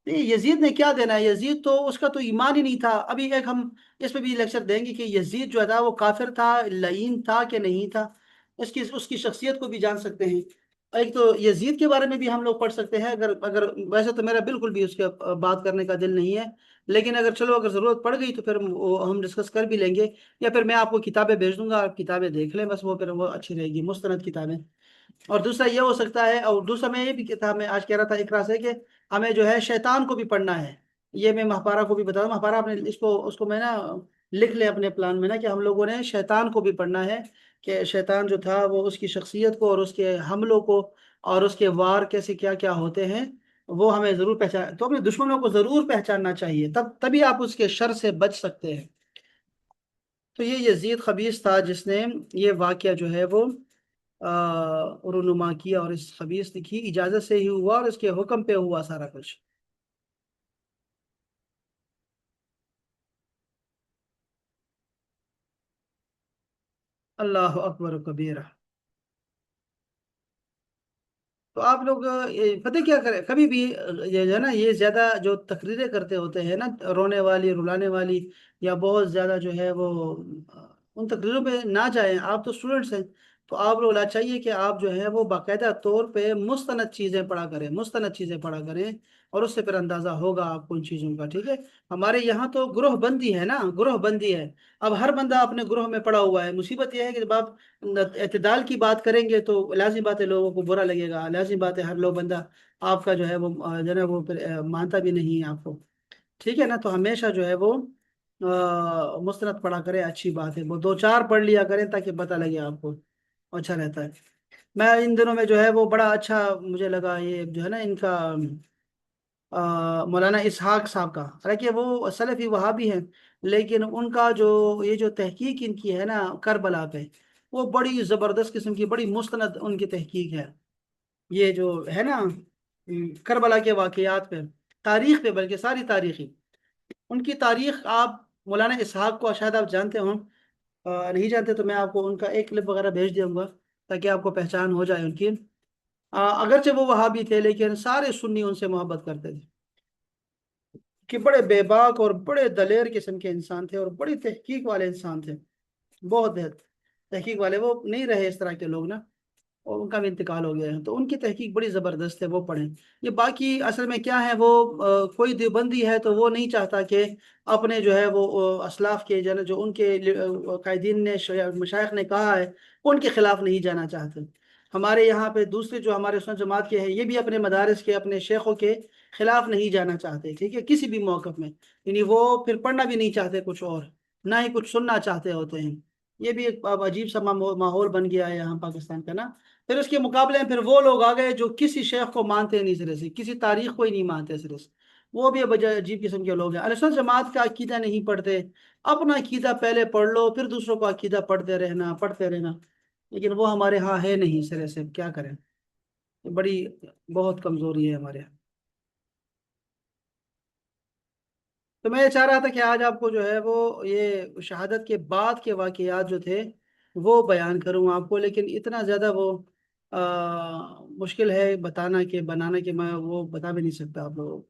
یزید نے کیا دینا ہے؟ یزید تو اس کا تو ایمان ہی نہیں تھا۔ ابھی ایک ہم اس پہ بھی لیکچر دیں گے کہ یزید جو تھا وہ کافر تھا، لعین تھا کہ نہیں تھا، اس کی شخصیت کو بھی جان سکتے ہیں۔ ایک تو یزید کے بارے میں بھی ہم لوگ پڑھ سکتے ہیں، اگر ویسے تو میرا بالکل بھی اس کے بات کرنے کا دل نہیں ہے، لیکن اگر چلو اگر ضرورت پڑ گئی تو پھر ہم ڈسکس کر بھی لیں گے، یا پھر میں آپ کو کتابیں بھیج دوں گا، آپ کتابیں دیکھ لیں بس، وہ پھر وہ اچھی رہے گی، مستند کتابیں۔ اور دوسرا یہ ہو سکتا ہے، اور دوسرا میں یہ بھی تھا، میں آج کہہ رہا تھا اقرا سے کہ ہمیں جو ہے شیطان کو بھی پڑھنا ہے۔ یہ میں مہپارا کو بھی بتا دوں، مہپارا اپنے اس کو میں نا لکھ لیں اپنے پلان میں نا، کہ ہم لوگوں نے شیطان کو بھی پڑھنا ہے، کہ شیطان جو تھا وہ اس کی شخصیت کو اور اس کے حملوں کو اور اس کے وار کیسے کیا کیا ہوتے ہیں، وہ ہمیں ضرور پہچان، تو اپنے دشمنوں کو ضرور پہچاننا چاہیے، تبھی آپ اس کے شر سے بچ سکتے ہیں۔ تو یہ یزید خبیث تھا جس نے یہ واقعہ جو ہے وہ رونما کیا، اور اس خبیث کی اجازت سے ہی ہوا، اور اس کے حکم پہ ہوا سارا کچھ۔ اللہ اکبر و کبیرہ۔ تو آپ لوگ پتہ کیا کریں، کبھی بھی یہ جو ہے نا، یہ زیادہ جو تقریریں کرتے ہوتے ہیں نا، رونے والی، رلانے والی، یا بہت زیادہ جو ہے وہ ان تقریروں پہ نہ جائیں۔ آپ تو اسٹوڈنٹس ہیں، تو آپ لوگ چاہیے کہ آپ جو ہے وہ باقاعدہ طور پہ مستند چیزیں پڑھا کریں، مستند چیزیں پڑھا کریں، اور اس سے پھر اندازہ ہوگا آپ کو ان چیزوں کا، ٹھیک ہے؟ ہمارے یہاں تو گروہ بندی ہے نا، گروہ بندی ہے، اب ہر بندہ اپنے گروہ میں پڑا ہوا ہے۔ مصیبت یہ ہے کہ جب آپ اعتدال کی بات کریں گے تو لازم بات ہے لوگوں کو برا لگے گا، لازم بات ہے ہر لوگ بندہ آپ کا جو ہے وہ جو ہے نا وہ پھر مانتا بھی نہیں ہے آپ کو، ٹھیک ہے نا؟ تو ہمیشہ جو ہے وہ مستند پڑھا کرے، اچھی بات ہے، وہ دو چار پڑھ لیا کریں تاکہ پتہ لگے آپ کو، اچھا رہتا ہے۔ میں ان دنوں میں جو ہے وہ بڑا اچھا مجھے لگا یہ جو ہے نا ان کا مولانا اسحاق صاحب کا، حالانکہ وہ سلفی وہابی ہیں، لیکن ان کا جو یہ جو تحقیق ان کی ہے نا کربلا پہ، وہ بڑی زبردست قسم کی، بڑی مستند ان کی تحقیق ہے، یہ جو ہے نا کربلا کے واقعات پہ، تاریخ پہ، بلکہ ساری تاریخی ان کی تاریخ آپ مولانا اسحاق کو شاید آپ جانتے ہوں، نہیں جانتے تو میں آپ کو ان کا ایک کلپ وغیرہ بھیج دوں گا تاکہ آپ کو پہچان ہو جائے ان کی۔ اگرچہ وہ وہابی تھے لیکن سارے سنی ان سے محبت کرتے تھے، کہ بڑے بے باک اور بڑے دلیر قسم کے انسان تھے، اور بڑی تحقیق والے انسان تھے، بہت تحقیق والے، وہ نہیں رہے اس طرح کے لوگ نا، اور ان کا بھی انتقال ہو گیا ہے، تو ان کی تحقیق بڑی زبردست ہے، وہ پڑھیں۔ یہ باقی اصل میں کیا ہے، وہ کوئی دیوبندی ہے تو وہ نہیں چاہتا کہ اپنے جو ہے وہ اسلاف کے جو ان کے قائدین نے مشائخ نے کہا ہے ان کے خلاف نہیں جانا چاہتے۔ ہمارے یہاں پہ دوسرے جو ہمارے سنت جماعت کے ہیں، یہ بھی اپنے مدارس کے، اپنے شیخوں کے خلاف نہیں جانا چاہتے، ٹھیک ہے، کسی بھی موقف میں، یعنی وہ پھر پڑھنا بھی نہیں چاہتے کچھ اور، نہ ہی کچھ سننا چاہتے ہوتے ہیں۔ یہ بھی ایک اب عجیب سا ماحول بن گیا ہے یہاں پاکستان کا نا۔ پھر اس کے مقابلے میں پھر وہ لوگ آ گئے جو کسی شیخ کو مانتے نہیں سرے سے، کسی تاریخ کو ہی نہیں مانتے سرے سے، وہ بھی اب عجیب قسم کے لوگ ہیں۔ اہل سنت جماعت کا عقیدہ نہیں پڑھتے، اپنا عقیدہ پہلے پڑھ لو، پھر دوسروں کو عقیدہ پڑھتے رہنا، لیکن وہ ہمارے ہاں ہے نہیں سرے سے، کیا کریں، یہ بڑی بہت کمزوری ہے ہمارے یہاں۔ تو میں یہ چاہ رہا تھا کہ آج آپ کو جو ہے وہ یہ شہادت کے بعد کے واقعات جو تھے وہ بیان کروں آپ کو، لیکن اتنا زیادہ وہ مشکل ہے بتانا کہ بنانا کہ میں وہ بتا بھی نہیں سکتا آپ لوگوں کو۔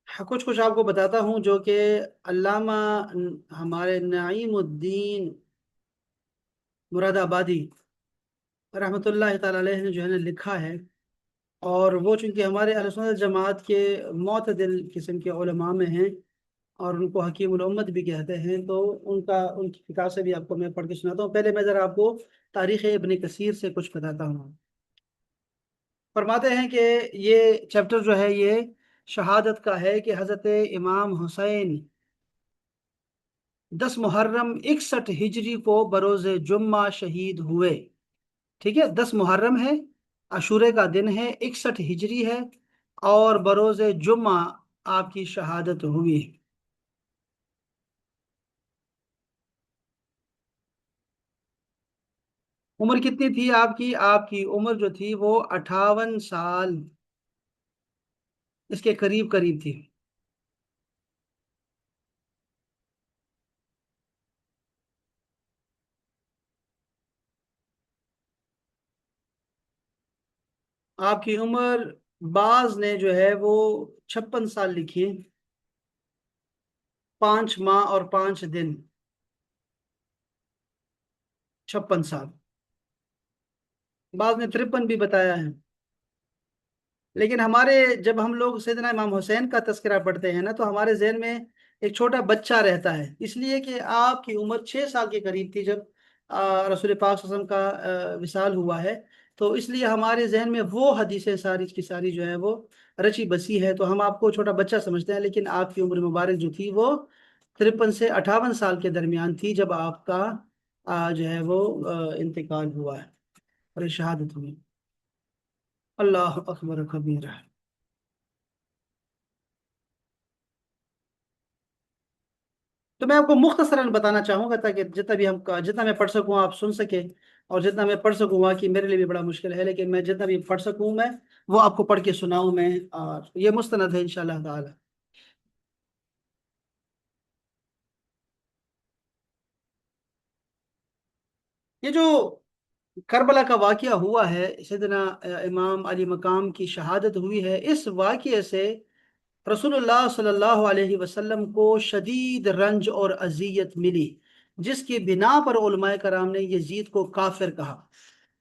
کچھ کچھ آپ کو بتاتا ہوں جو کہ علامہ ہمارے نعیم الدین مراد آبادی رحمۃ اللہ تعالی علیہ نے جو ہے نا لکھا ہے، اور وہ چونکہ ہمارے اہل سنت جماعت کے معتدل قسم کے علماء میں ہیں، اور ان کو حکیم الامت بھی کہتے ہیں، تو ان کی کتاب سے بھی آپ کو میں پڑھ کے سناتا ہوں۔ پہلے میں ذرا آپ کو تاریخ ابن کثیر سے کچھ بتاتا ہوں۔ فرماتے ہیں کہ یہ چیپٹر جو ہے یہ شہادت کا ہے، کہ حضرت امام حسین 10 محرم 61 ہجری کو بروز جمعہ شہید ہوئے، ٹھیک ہے، 10 محرم ہے، عاشورے کا دن ہے، 61 ہجری ہے، اور بروز جمعہ آپ کی شہادت ہوئی۔ عمر کتنی تھی آپ کی عمر جو تھی وہ 58 سال، اس کے قریب قریب تھی۔ آپ کی عمر بعض نے جو ہے وہ 56 سال لکھی، 5 ماہ اور 5 دن، 56 سال، بعض نے 53 بھی بتایا ہے۔ لیکن ہمارے جب ہم لوگ سیدنا امام حسین کا تذکرہ پڑھتے ہیں نا تو ہمارے ذہن میں ایک چھوٹا بچہ رہتا ہے، اس لیے کہ آپ کی عمر 6 سال کے قریب تھی جب رسول پاک صلی اللہ علیہ وسلم کا وصال ہوا ہے، تو اس لیے ہمارے ذہن میں وہ حدیثیں ساری کی ساری جو ہے وہ رچی بسی ہے، تو ہم آپ کو چھوٹا بچہ سمجھتے ہیں، لیکن آپ کی عمر مبارک جو تھی وہ 53 سے 58 سال کے درمیان تھی جب آپ کا جو ہے وہ انتقال ہوا ہے اور شہادت ہوئی۔ اللہ اکبر کبیر۔ تو میں آپ کو مختصراً بتانا چاہوں گا تاکہ جتنا میں پڑھ سکوں آپ سن سکیں، اور جتنا میں پڑھ سکوں گا کہ میرے لیے بھی بڑا مشکل ہے، لیکن میں جتنا بھی پڑھ سکوں میں وہ آپ کو پڑھ کے سناؤں میں، اور یہ مستند ہے انشاءاللہ تعالی۔ یہ جو کربلا کا واقعہ ہوا ہے، سیدنا امام علی مقام کی شہادت ہوئی ہے، اس واقعے سے رسول اللہ صلی اللہ علیہ وسلم کو شدید رنج اور اذیت ملی، جس کی بنا پر علماء کرام نے یزید کو کافر کہا،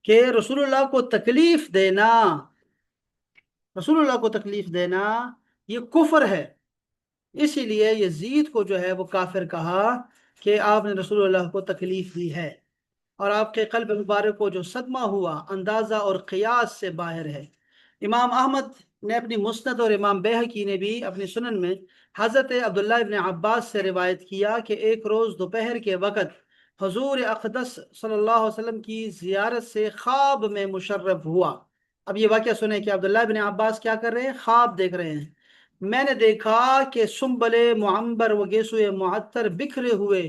کہ رسول اللہ کو تکلیف دینا یہ کفر ہے، اسی لیے یزید کو جو ہے وہ کافر کہا، کہ آپ نے رسول اللہ کو تکلیف دی ہے، اور آپ کے قلب مبارک کو جو صدمہ ہوا اندازہ اور قیاس سے باہر ہے۔ امام احمد نے اپنی مسند اور امام بیہقی نے بھی اپنی سنن میں حضرت عبداللہ ابن عباس سے روایت کیا کہ ایک روز دوپہر کے وقت حضور اقدس صلی اللہ علیہ وسلم کی زیارت سے خواب میں مشرف ہوا۔ اب یہ واقعہ سنیں کہ عبداللہ ابن عباس کیا کر رہے ہیں، خواب دیکھ رہے ہیں۔ میں نے دیکھا کہ سنبلے معمبر و گیسوئے معطر بکھرے ہوئے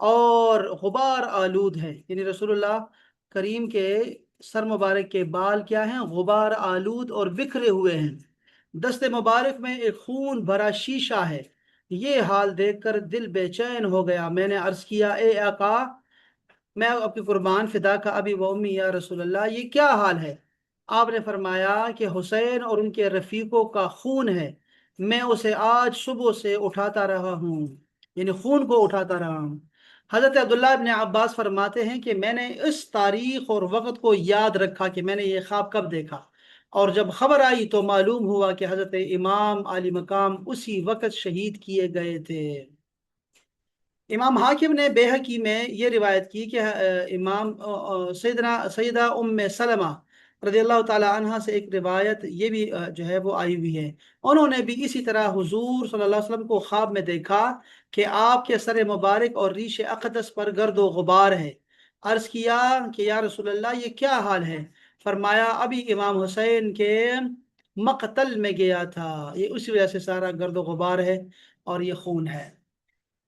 اور غبار آلود ہے، یعنی رسول اللہ کریم کے سر مبارک کے بال کیا ہیں، غبار آلود اور بکھرے ہوئے ہیں۔ دست مبارک میں ایک خون بھرا شیشہ ہے۔ یہ حال دیکھ کر دل بے چین ہو گیا۔ میں نے عرض کیا، اے آقا، میں آپ کی قربان فدا کا ابی و امی یا رسول اللہ، یہ کیا حال ہے؟ آپ نے فرمایا کہ حسین اور ان کے رفیقوں کا خون ہے، میں اسے آج صبح سے اٹھاتا رہا ہوں، یعنی خون کو اٹھاتا رہا ہوں۔ حضرت عبداللہ ابن عباس فرماتے ہیں کہ میں نے اس تاریخ اور وقت کو یاد رکھا کہ میں نے یہ خواب کب دیکھا، اور جب خبر آئی تو معلوم ہوا کہ حضرت امام علی مقام اسی وقت شہید کیے گئے تھے۔ امام حاکم نے بیہقی میں یہ روایت کی کہ امام سیدہ ام سلمہ رضی اللہ تعالی عنہ سے ایک روایت یہ بھی جو ہے وہ آئی ہوئی ہے، انہوں نے بھی اسی طرح حضور صلی اللہ علیہ وسلم کو خواب میں دیکھا کہ آپ کے سر مبارک اور ریش اقدس پر گرد و غبار ہے۔ عرض کیا کہ یا رسول اللہ، یہ کیا حال ہے؟ فرمایا، ابھی امام حسین کے مقتل میں گیا تھا، یہ اسی وجہ سے سارا گرد و غبار ہے اور یہ خون ہے۔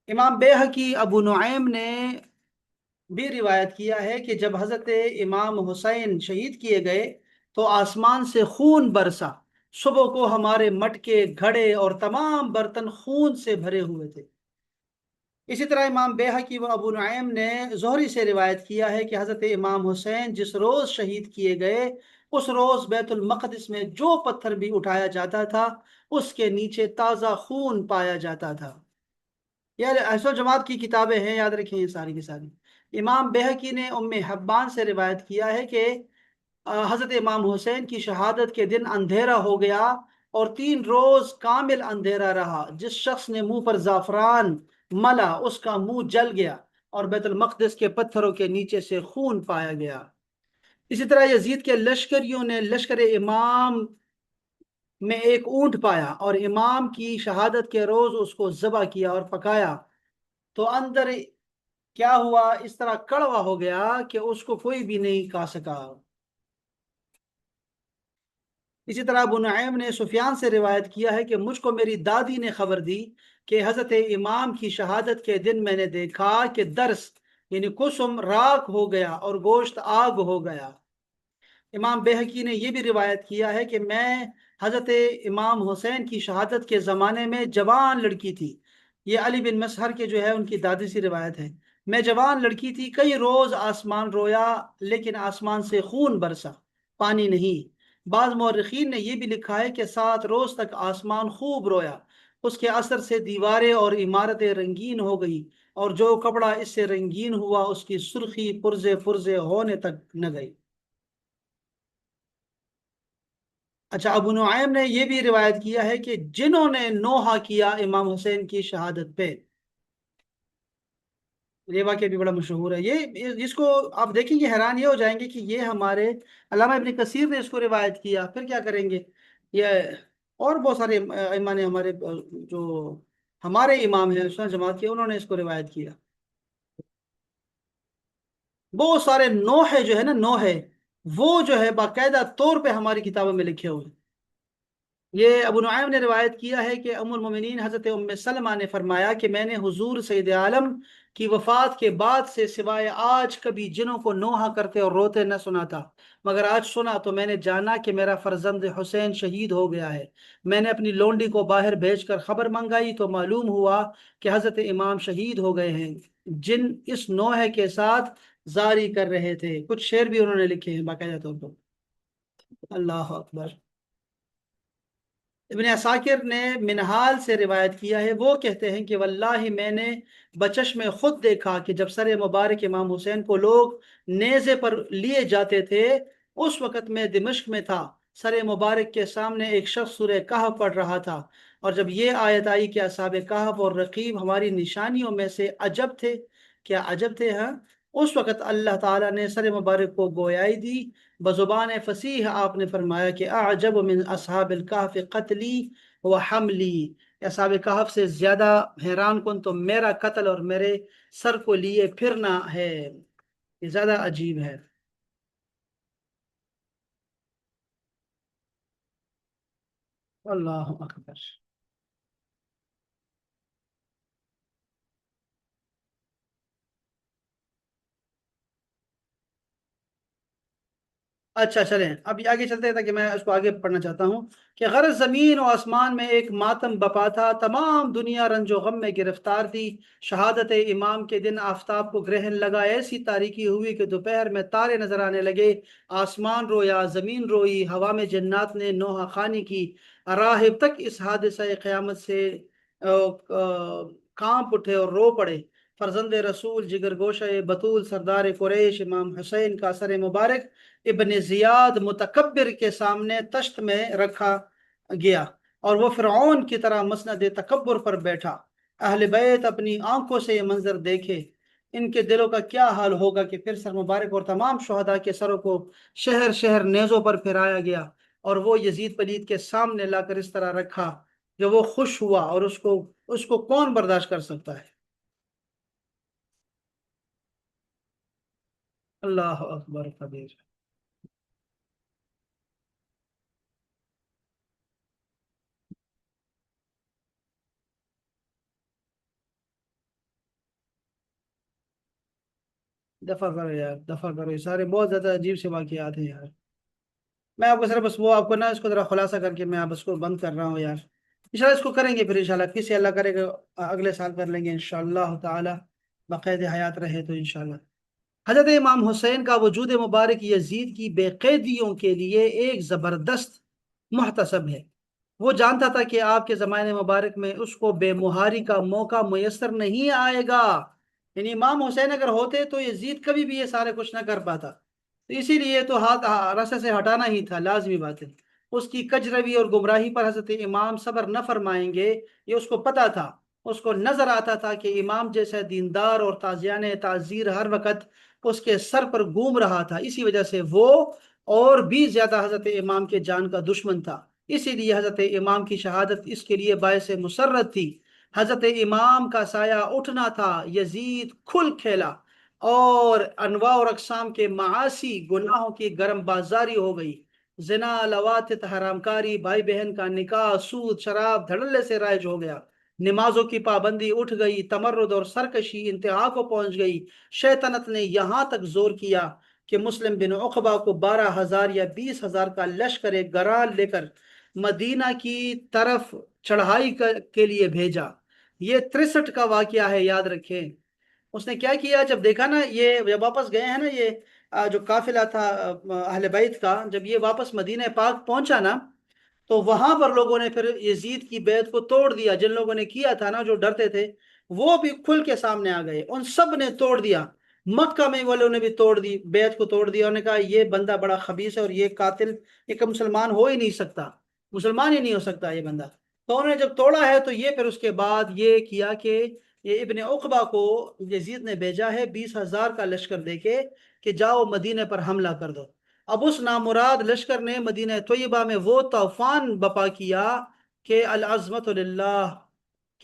امام بیہقی ابو نعیم نے بھی روایت کیا ہے کہ جب حضرت امام حسین شہید کیے گئے تو آسمان سے خون برسا، صبح کو ہمارے مٹکے، گھڑے اور تمام برتن خون سے بھرے ہوئے تھے۔ اسی طرح امام بیہقی و ابو نعیم نے زہری سے روایت کیا ہے کہ حضرت امام حسین جس روز شہید کیے گئے اس روز بیت المقدس میں جو پتھر بھی اٹھایا جاتا تھا اس کے نیچے تازہ خون پایا جاتا تھا۔ یار اہل جماعت کی کتابیں ہیں، یاد رکھیں یہ ساری کی ساری۔ امام بیہقی نے ام حبان سے روایت کیا ہے کہ حضرت امام حسین کی شہادت کے دن اندھیرا ہو گیا اور 3 روز کامل اندھیرا رہا۔ جس شخص نے منہ پر زعفران ملا اس کا منہ جل گیا اور بیت المقدس کے پتھروں کے نیچے سے خون پایا گیا۔ اسی طرح یزید کے لشکریوں نے لشکر امام میں ایک اونٹ پایا اور امام کی شہادت کے روز اس کو ذبح کیا اور پکایا تو اندر کیا ہوا، اس طرح کڑوا ہو گیا کہ اس کو کوئی بھی نہیں کھا سکا۔ اسی طرح ابو نعیم نے سفیان سے روایت کیا ہے کہ مجھ کو میری دادی نے خبر دی کہ حضرت امام کی شہادت کے دن میں نے دیکھا کہ درس یعنی قسم راکھ ہو گیا اور گوشت آگ ہو گیا۔ امام بیہقی نے یہ بھی روایت کیا ہے کہ میں حضرت امام حسین کی شہادت کے زمانے میں جوان لڑکی تھی۔ یہ علی بن مسہر کے جو ہے ان کی دادی سی روایت ہے۔ میں جوان لڑکی تھی، کئی روز آسمان رویا لیکن آسمان سے خون برسا، پانی نہیں۔ بعض مورخین نے یہ بھی لکھا ہے کہ 7 روز تک آسمان خوب رویا، اس کے اثر سے دیواریں اور عمارتیں رنگین ہو گئی اور جو کپڑا اس سے رنگین ہوا اس کی سرخی پرزے پرزے ہونے تک نہ گئی۔ اچھا، ابو نعیم نے یہ بھی روایت کیا ہے کہ جنہوں نے نوحہ کیا امام حسین کی شہادت پہ، یہ واقعہ بھی بڑا مشہور ہے۔ یہ جس کو آپ دیکھیں گے حیران یہ ہو جائیں گے کہ یہ ہمارے علامہ ابن کثیر نے اس کو روایت کیا، پھر کیا کریں گے؟ یہ اور بہت سارے ائمہ نے ہمارے جو ہمارے امام ہیں سنت جماعت کے، انہوں نے اس کو روایت کیا۔ بہت سارے نوحے جو ہے نا، نوحے وہ جو ہے باقاعدہ طور پہ ہماری کتابوں میں لکھے ہوئے ہیں۔ یہ ابو نعیم نے روایت کیا ہے کہ ام المومنین حضرت ام سلمہ نے فرمایا کہ میں نے حضور سید عالم کی وفات کے بعد سے سوائے آج کبھی جنوں کو نوحہ کرتے اور روتے نہ سنا تھا، مگر آج سنا تو میں نے جانا کہ میرا فرزند حسین شہید ہو گیا ہے۔ میں نے اپنی لونڈی کو باہر بھیج کر خبر منگائی تو معلوم ہوا کہ حضرت امام شہید ہو گئے ہیں۔ جن اس نوحے کے ساتھ زاری کر رہے تھے، کچھ شعر بھی انہوں نے لکھے ہیں باقاعدہ طور پر۔ اللہ اکبر۔ ابن عساکر نے منہال سے روایت کیا ہے، وہ کہتے ہیں کہ واللہ میں نے بچشم خود دیکھا کہ جب سر مبارک امام حسین کو لوگ نیزے پر لیے جاتے تھے اس وقت میں دمشق میں تھا، سر مبارک کے سامنے ایک شخص سورہ کہف پڑھ رہا تھا، اور جب یہ آیت آئی کہ اصحاب کہف اور رقیب ہماری نشانیوں میں سے عجب تھے، کیا عجب تھے، ہاں، اس وقت اللہ تعالیٰ نے سر مبارک کو گویائی دی، بزبان فصیح آپ نے فرمایا کہ اعجب من اصحاب الکہف قتلی و حملی، اصحاب کہف سے زیادہ حیران کن تو میرا قتل اور میرے سر کو لیے پھرنا ہے، یہ زیادہ عجیب ہے۔ اللہ اکبر۔ اچھا چلیں اب یہ آگے چلتے ہیں، تاکہ میں اس کو آگے پڑھنا چاہتا ہوں کہ غرض زمین و آسمان میں ایک ماتم بپا تھا، تمام دنیا رنج و غم میں گرفتار تھی۔ شہادت امام کے دن آفتاب کو گرہن لگا، ایسی تاریکی ہوئی کہ دوپہر میں تارے نظر آنے لگے، آسمان رویا، زمین روئی، ہوا میں جنات نے نوحہ خوانی کی، راہب تک اس حادثہ قیامت سے کانپ اٹھے اور رو پڑے۔ فرزند رسول جگر گوشہ بطول سردار قریش امام حسین کا سر مبارک ابن زیاد متکبر کے سامنے تشت میں رکھا گیا، اور وہ فرعون کی طرح مسند تکبر پر بیٹھا۔ اہل بیت اپنی آنکھوں سے یہ منظر دیکھے، ان کے دلوں کا کیا حال ہوگا کہ پھر سر مبارک اور تمام شہداء کے سروں کو شہر شہر نیزوں پر پھیرایا گیا، اور وہ یزید پلید کے سامنے لا کر اس طرح رکھا کہ وہ خوش ہوا، اور اس کو کون برداشت کر سکتا ہے؟ اللہ اکبر کبیر۔ دفع کرو یار، دفع کرو، یہ سارے بہت زیادہ عجیب سے واقعات ہیں یار۔ میں آپ کو صرف بس وہ آپ کو نا اس کو ذرا خلاصہ کر کے میں آپ اس کو بند کر رہا ہوں یار، انشاءاللہ اس کو کریں گے پھر، انشاءاللہ کسی اللہ کرے گا اگلے سال کر لیں گے انشاءاللہ تعالی، بقید حیات رہے تو انشاءاللہ۔ حضرت امام حسین کا وجود مبارک یزید کی بے قیدیوں کے لیے ایک زبردست محتسب ہے۔ وہ جانتا تھا کہ آپ کے زمانے مبارک میں اس کو بے مہاری کا موقع میسر نہیں آئے گا، یعنی امام حسین اگر ہوتے تو یزید کبھی بھی یہ سارے کچھ نہ کر پاتا، تو اسی لیے تو ہاتھ رسے سے ہٹانا ہی تھا، لازمی بات ہے۔ اس کی کجروی اور گمراہی پر حضرت امام صبر نہ فرمائیں گے، یہ اس کو پتا تھا، اس کو نظر آتا تھا کہ امام جیسا دیندار اور تازیان تعزیر ہر وقت اس کے سر پر گھوم رہا تھا، اسی وجہ سے وہ اور بھی زیادہ حضرت امام کے جان کا دشمن تھا، اسی لیے حضرت امام کی شہادت اس کے لیے باعث مسرت تھی۔ حضرت امام کا سایہ اٹھنا تھا، یزید کھل کھیلا، اور انواع اور اقسام کے معاصی گناہوں کی گرم بازاری ہو گئی، زنا، لواطت، حرام کاری، بھائی بہن کا نکاح، سود، شراب دھڑلے سے رائج ہو گیا، نمازوں کی پابندی اٹھ گئی، تمرد اور سرکشی انتہا کو پہنچ گئی۔ شیطنت نے یہاں تک زور کیا کہ مسلم بن عقبہ کو 12,000 یا 20,000 کا لشکر گران لے کر مدینہ کی طرف چڑھائی کے لیے بھیجا۔ یہ 63 کا واقعہ ہے، یاد رکھیں۔ اس نے کیا کیا، جب دیکھا نا یہ جب واپس گئے ہیں نا، یہ جو قافلہ تھا اہل بیت کا، جب یہ واپس مدینہ پاک پہنچا نا، تو وہاں پر لوگوں نے پھر یزید کی بیعت کو توڑ دیا، جن لوگوں نے کیا تھا نا، جو ڈرتے تھے، وہ بھی کھل کے سامنے آ گئے، ان سب نے توڑ دیا۔ مکہ میں والوں نے بھی توڑ دی، بیعت کو توڑ دیا، انہوں نے کہا یہ بندہ بڑا خبیث ہے اور یہ قاتل، یہ مسلمان ہو ہی نہیں سکتا، مسلمان ہی نہیں ہو سکتا یہ بندہ۔ تو انہوں نے جب توڑا ہے تو یہ پھر اس کے بعد یہ کیا کہ یہ ابن عقبہ کو یزید نے بھیجا ہے 20,000 کا لشکر دے کے کہ جاؤ مدینہ پر حملہ کر دو۔ اب اس نامراد لشکر نے مدینہ طیبہ میں وہ طوفان بپا کیا کہ العظمت للہ،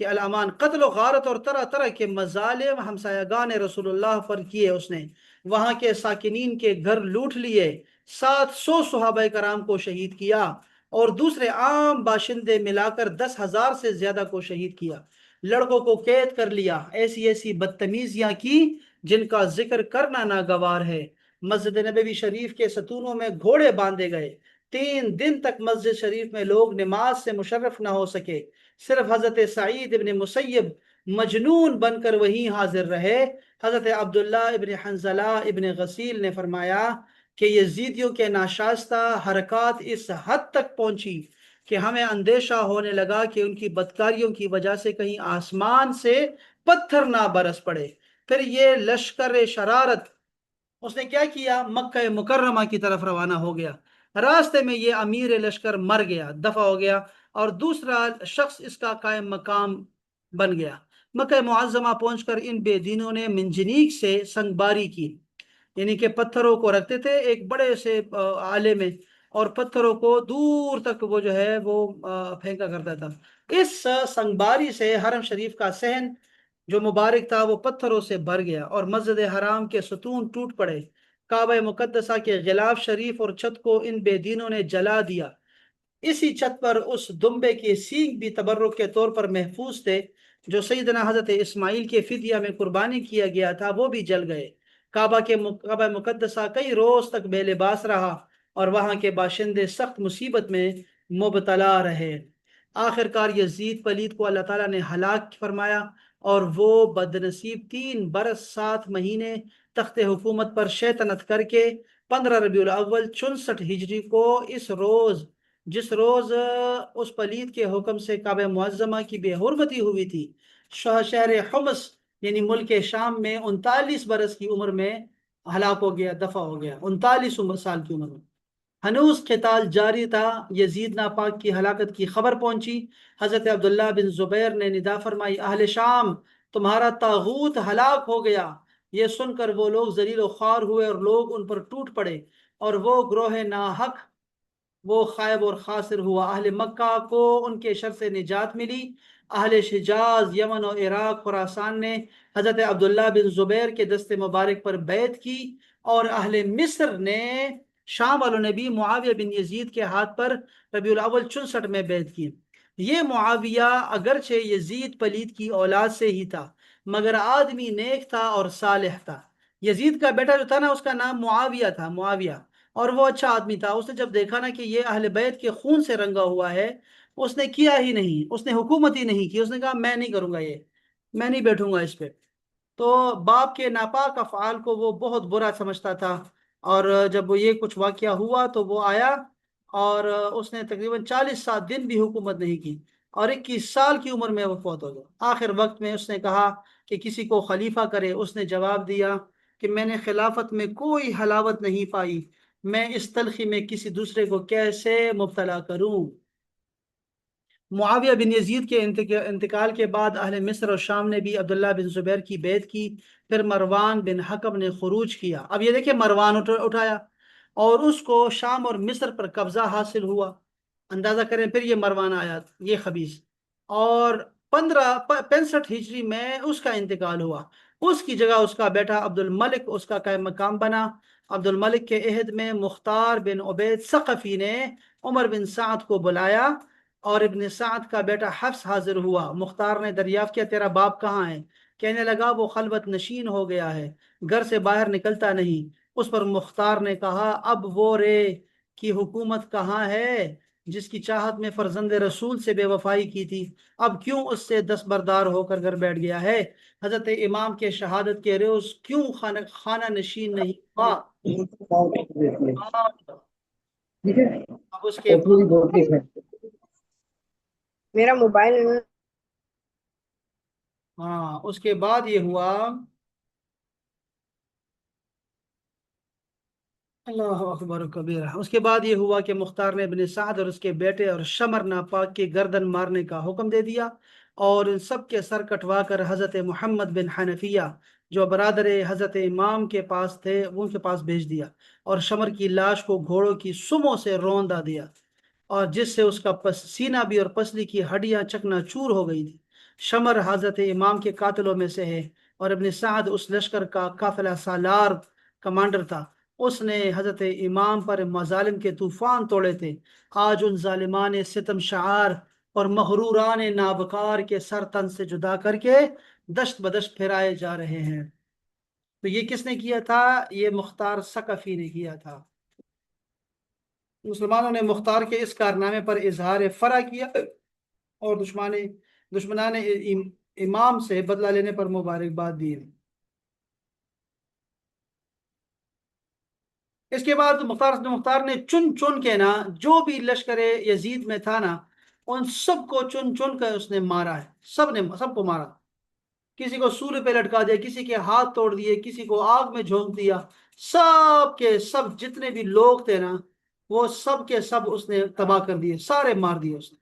کہ الامان، قتل و غارت اور طرح طرح کے مظالم ہمسایگان رسول اللہ پر کیے اس نے، وہاں کے ساکنین کے گھر لوٹ لیے، 700 صحابہ کرام کو شہید کیا، اور دوسرے عام باشندے ملا کر 10,000 سے زیادہ کو شہید کیا، لڑکوں کو قید کر لیا، ایسی ایسی بدتمیزیاں کی جن کا ذکر کرنا ناگوار ہے۔ مسجد نبوی شریف کے ستونوں میں گھوڑے باندھے گئے، 3 دن تک مسجد شریف میں لوگ نماز سے مشرف نہ ہو سکے، صرف حضرت سعید ابن مسیب مجنون بن کر وہیں حاضر رہے۔ حضرت عبداللہ ابن حنزلہ ابن غسیل نے فرمایا کہ یزیدیوں کے ناشائستہ حرکات اس حد تک پہنچی کہ ہمیں اندیشہ ہونے لگا کہ ان کی بدکاریوں کی وجہ سے کہیں آسمان سے پتھر نہ برس پڑے۔ پھر یہ لشکر شرارت اس نے کیا کیا، مکہ مکرمہ کی طرف روانہ ہو گیا۔ راستے میں یہ امیر لشکر مر گیا، دفع ہو گیا، اور دوسرا شخص اس کا قائم مقام بن گیا۔ مکہ معظمہ پہنچ کر ان بے دینوں نے منجنیق سے سنگ باری کی، یعنی کہ پتھروں کو رکھتے تھے ایک بڑے سے آلے میں، اور پتھروں کو دور تک وہ جو ہے وہ پھینکا کرتا تھا۔ اس سنگ باری سے حرم شریف کا صحن جو مبارک تھا وہ پتھروں سے بھر گیا، اور مسجد حرام کے ستون ٹوٹ پڑے۔ کعبہ مقدسہ کے غلاف شریف اور چھت کو ان بے دینوں نے جلا دیا۔ اسی چھت پر اس دمبے کے سینگ بھی تبرک کے طور پر محفوظ تھے جو سیدنا حضرت اسماعیل کے فدیہ میں قربانی کیا گیا تھا، وہ بھی جل گئے۔ کعبہ مقدسہ کئی روز تک بے لباس رہا، اور وہاں کے باشندے سخت مصیبت میں مبتلا رہے۔ آخر کار یزید پلید کو اللہ تعالیٰ نے ہلاک فرمایا، اور وہ بد نصیب 3 برس 7 مہینے تخت حکومت پر شیطنت کر کے 15 ربیع الاول 64 ہجری کو جس روز اس پلید کے حکم سے کعبہ معظمہ کی بے حرمتی ہوئی تھی، شہر حمص یعنی ملک شام میں 39 برس کی عمر میں ہلاک ہو گیا، دفع ہو گیا، 39 سال کی عمر میں۔ ہنوز قتال جاری تھا، یزید ناپاک کی ہلاکت کی خبر پہنچی۔ حضرت عبداللہ بن زبیر نے ندا فرمائی، اہل شام، تمہارا طاغوت ہلاک ہو گیا۔ یہ سن کر وہ لوگ ذلیل و خوار ہوئے، اور لوگ ان پر ٹوٹ پڑے، اور وہ گروہ ناحق وہ خائب اور خاسر ہوا۔ اہل مکہ کو ان کے شر سے نجات ملی۔ اہل حجاز، یمن و عراق، خراسان نے حضرت عبداللہ بن زبیر کے دست مبارک پر بیعت کی، اور اہل مصر نے شام والوں نے بھی معاویہ بن یزید کے ہاتھ پر ربیع الاول 64 میں بیعت کی۔ یہ معاویہ اگرچہ یزید پلید کی اولاد سے ہی تھا، مگر آدمی نیک تھا اور صالح تھا۔ یزید کا بیٹا جو تھا نا، اس کا نام معاویہ تھا، معاویہ، اور وہ اچھا آدمی تھا۔ اس نے جب دیکھا نا کہ یہ اہل بیت کے خون سے رنگا ہوا ہے، اس نے کیا ہی نہیں، اس نے حکومت ہی نہیں کی، اس نے کہا میں نہیں کروں گا، یہ میں نہیں بیٹھوں گا اس پہ۔ تو باپ کے ناپاک افعال کو وہ بہت برا سمجھتا تھا، اور جب وہ یہ کچھ واقعہ ہوا تو وہ آیا، اور اس نے تقریباً 47 دن بھی حکومت نہیں کی، اور 21 سال کی عمر میں وہ فوت ہو گیا۔ آخر وقت میں اس نے کہا کہ کسی کو خلیفہ کرے۔ اس نے جواب دیا کہ میں نے خلافت میں کوئی حلاوت نہیں پائی، میں اس تلخی میں کسی دوسرے کو کیسے مبتلا کروں۔ معاویہ بن یزید کے انتقال کے بعد اہل مصر اور شام نے بھی عبداللہ بن زبیر کی بیعت کی۔ پھر مروان بن حکم نے خروج کیا۔ اب یہ دیکھیں، مروان اٹھایا، اور اس کو شام اور مصر پر قبضہ حاصل ہوا۔ اندازہ کریں، پھر یہ مروان آیا، یہ خبیث، اور 65 ہجری میں اس کا انتقال ہوا۔ اس کی جگہ اس کا بیٹا عبد الملک اس کا قائم مقام بنا۔ عبد الملک کے عہد میں مختار بن عبید ثقفی نے عمر بن سعد کو بلایا، اور ابن سعد کا بیٹا حفص حاضر ہوا۔ مختار نے دریافت کیا، تیرا باپ کہاں ہے؟ کہنے لگا وہ خلوت نشین ہو گیا ہے، گھر سے باہر نکلتا نہیں۔ اس پر مختار نے کہا، اب وہ رے کی حکومت کہاں ہے جس کی چاہت میں فرزند رسول سے بے وفائی کی تھی؟ اب کیوں اس سے دستبردار ہو کر گھر بیٹھ گیا ہے؟ حضرت امام کے شہادت کے روز کیوں خانہ نشین نہیں ہوا؟ اب اس کے میرا موبائل اس کے بعد یہ ہوا، اللہ اکبر کبیرہ، اس کے بعد یہ ہوا کہ مختار نے ابن سعد اور اس کے بیٹے اور شمر ناپاک کی گردن مارنے کا حکم دے دیا، اور ان سب کے سر کٹوا کر حضرت محمد بن حنفیہ جو برادر حضرت امام کے پاس تھے ان کے پاس بھیج دیا، اور شمر کی لاش کو گھوڑوں کی سموں سے روندا دیا، اور جس سے اس کا سینہ بھی اور پسلی کی ہڈیاں چکنا چور ہو گئی تھی۔ شمر حضرت امام کے قاتلوں میں سے ہے، اور ابن سعد اس لشکر کا قافلہ سالار کمانڈر تھا۔ اس نے حضرت امام پر مظالم کے طوفان توڑے تھے۔ آج ان ظالمان ستم شعار اور مغروران نابکار کے سر تن سے جدا کر کے دشت بدشت پھرائے جا رہے ہیں۔ تو یہ کس نے کیا تھا؟ یہ مختار ثقفی نے کیا تھا۔ مسلمانوں نے مختار کے اس کارنامے پر اظہار فرح کیا، اور دشمنان امام سے بدلہ لینے پر مبارکباد دی۔ اس کے بعد مختار نے چن چن کے نا جو بھی لشکر یزید میں تھا نا، ان سب کو چن چن کر اس نے مارا ہے، سب کو مارا، کسی کو سور پہ لٹکا دیا، کسی کے ہاتھ توڑ دیے، کسی کو آگ میں جھونک دیا، سب کے سب جتنے بھی لوگ تھے نا وہ سب کے سب اس نے تباہ کر دیے، سارے مار دیے اس نے۔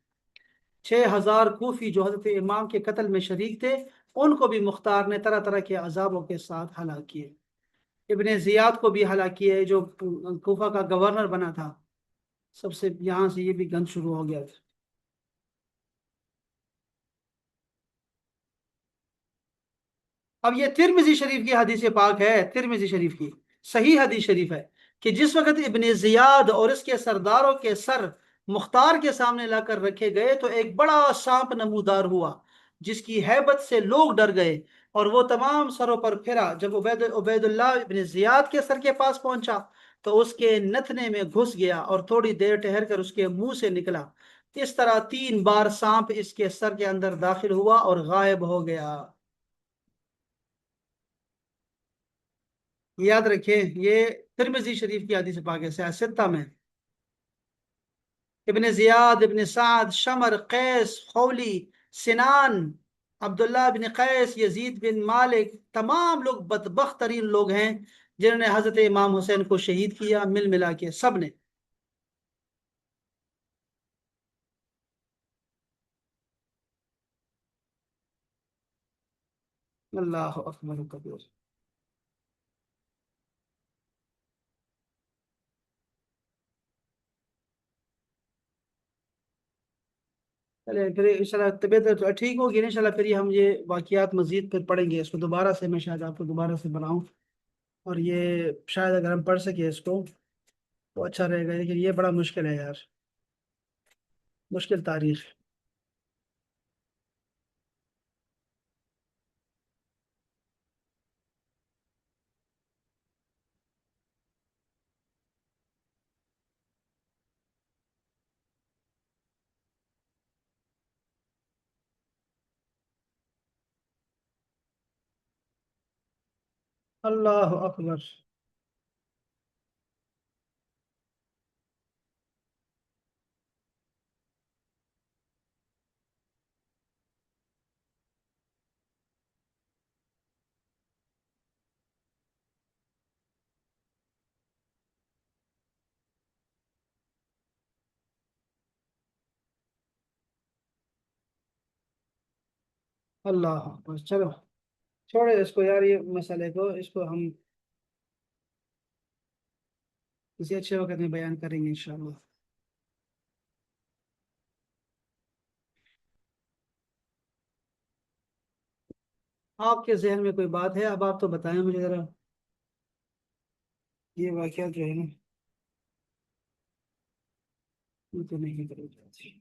6,000 کوفی جو حضرت امام کے قتل میں شریک تھے، ان کو بھی مختار نے طرح طرح کے عذابوں کے ساتھ ہلاک کیے۔ ابن زیاد کو بھی ہلاک کیے جو کوفہ کا گورنر بنا تھا۔ سب سے یہاں سے یہ بھی گند شروع ہو گیا تھا۔ اب یہ ترمذی شریف کی حدیث پاک ہے، ترمذی شریف کی صحیح حدیث شریف ہے کہ جس وقت ابن زیاد اور اس کے سرداروں کے سر مختار کے سامنے لا کر رکھے گئے تو ایک بڑا سانپ نمودار ہوا، جس کی ہیبت سے لوگ ڈر گئے، اور وہ تمام سروں پر پھرا۔ جب عبید اللہ ابن زیاد کے سر کے پاس پہنچا تو اس کے نتنے میں گھس گیا اور تھوڑی دیر ٹھہر کر اس کے منہ سے نکلا۔ اس طرح 3 بار سانپ اس کے سر کے اندر داخل ہوا اور غائب ہو گیا۔ یاد رکھیں یہ ترمذی شریف کی حدیث پاک ہے، صحیح ستہ میں۔ ابن زیاد، ابن سعد، شمر، قیس، خولی، سنان، عبداللہ بن قیس، یزید بن مالک، تمام لوگ بدبخت ترین لوگ ہیں جنہوں نے حضرت امام حسین کو شہید کیا، مل ملا کے سب نے۔ اللہ اکبر کبیر۔ چلے پھر انشاءاللہ طبیعت تو ٹھیک ہوگی نا انشاءاللہ، پھر یہ ہم یہ واقعات مزید پھر پڑھیں گے، اس کو دوبارہ سے میں شاید آپ کو دوبارہ سے بناؤں، اور یہ شاید اگر ہم پڑھ سکیں اس کو تو اچھا رہے گا، لیکن یہ بڑا مشکل ہے یار، مشکل تاریخ۔ اللہ اکبر۔ اللہ اکبر، چلو چھوڑے اس کو یار، یہ مسئلے کو اس کو ہم کسی اچھے وقت میں بیان کریں گے انشاءاللہ۔ آپ کے ذہن میں کوئی بات ہے؟ اب آپ تو بتائیں مجھے ذرا، یہ واقعات جو ہے نا، یہ تو نہیں کرے جاتی۔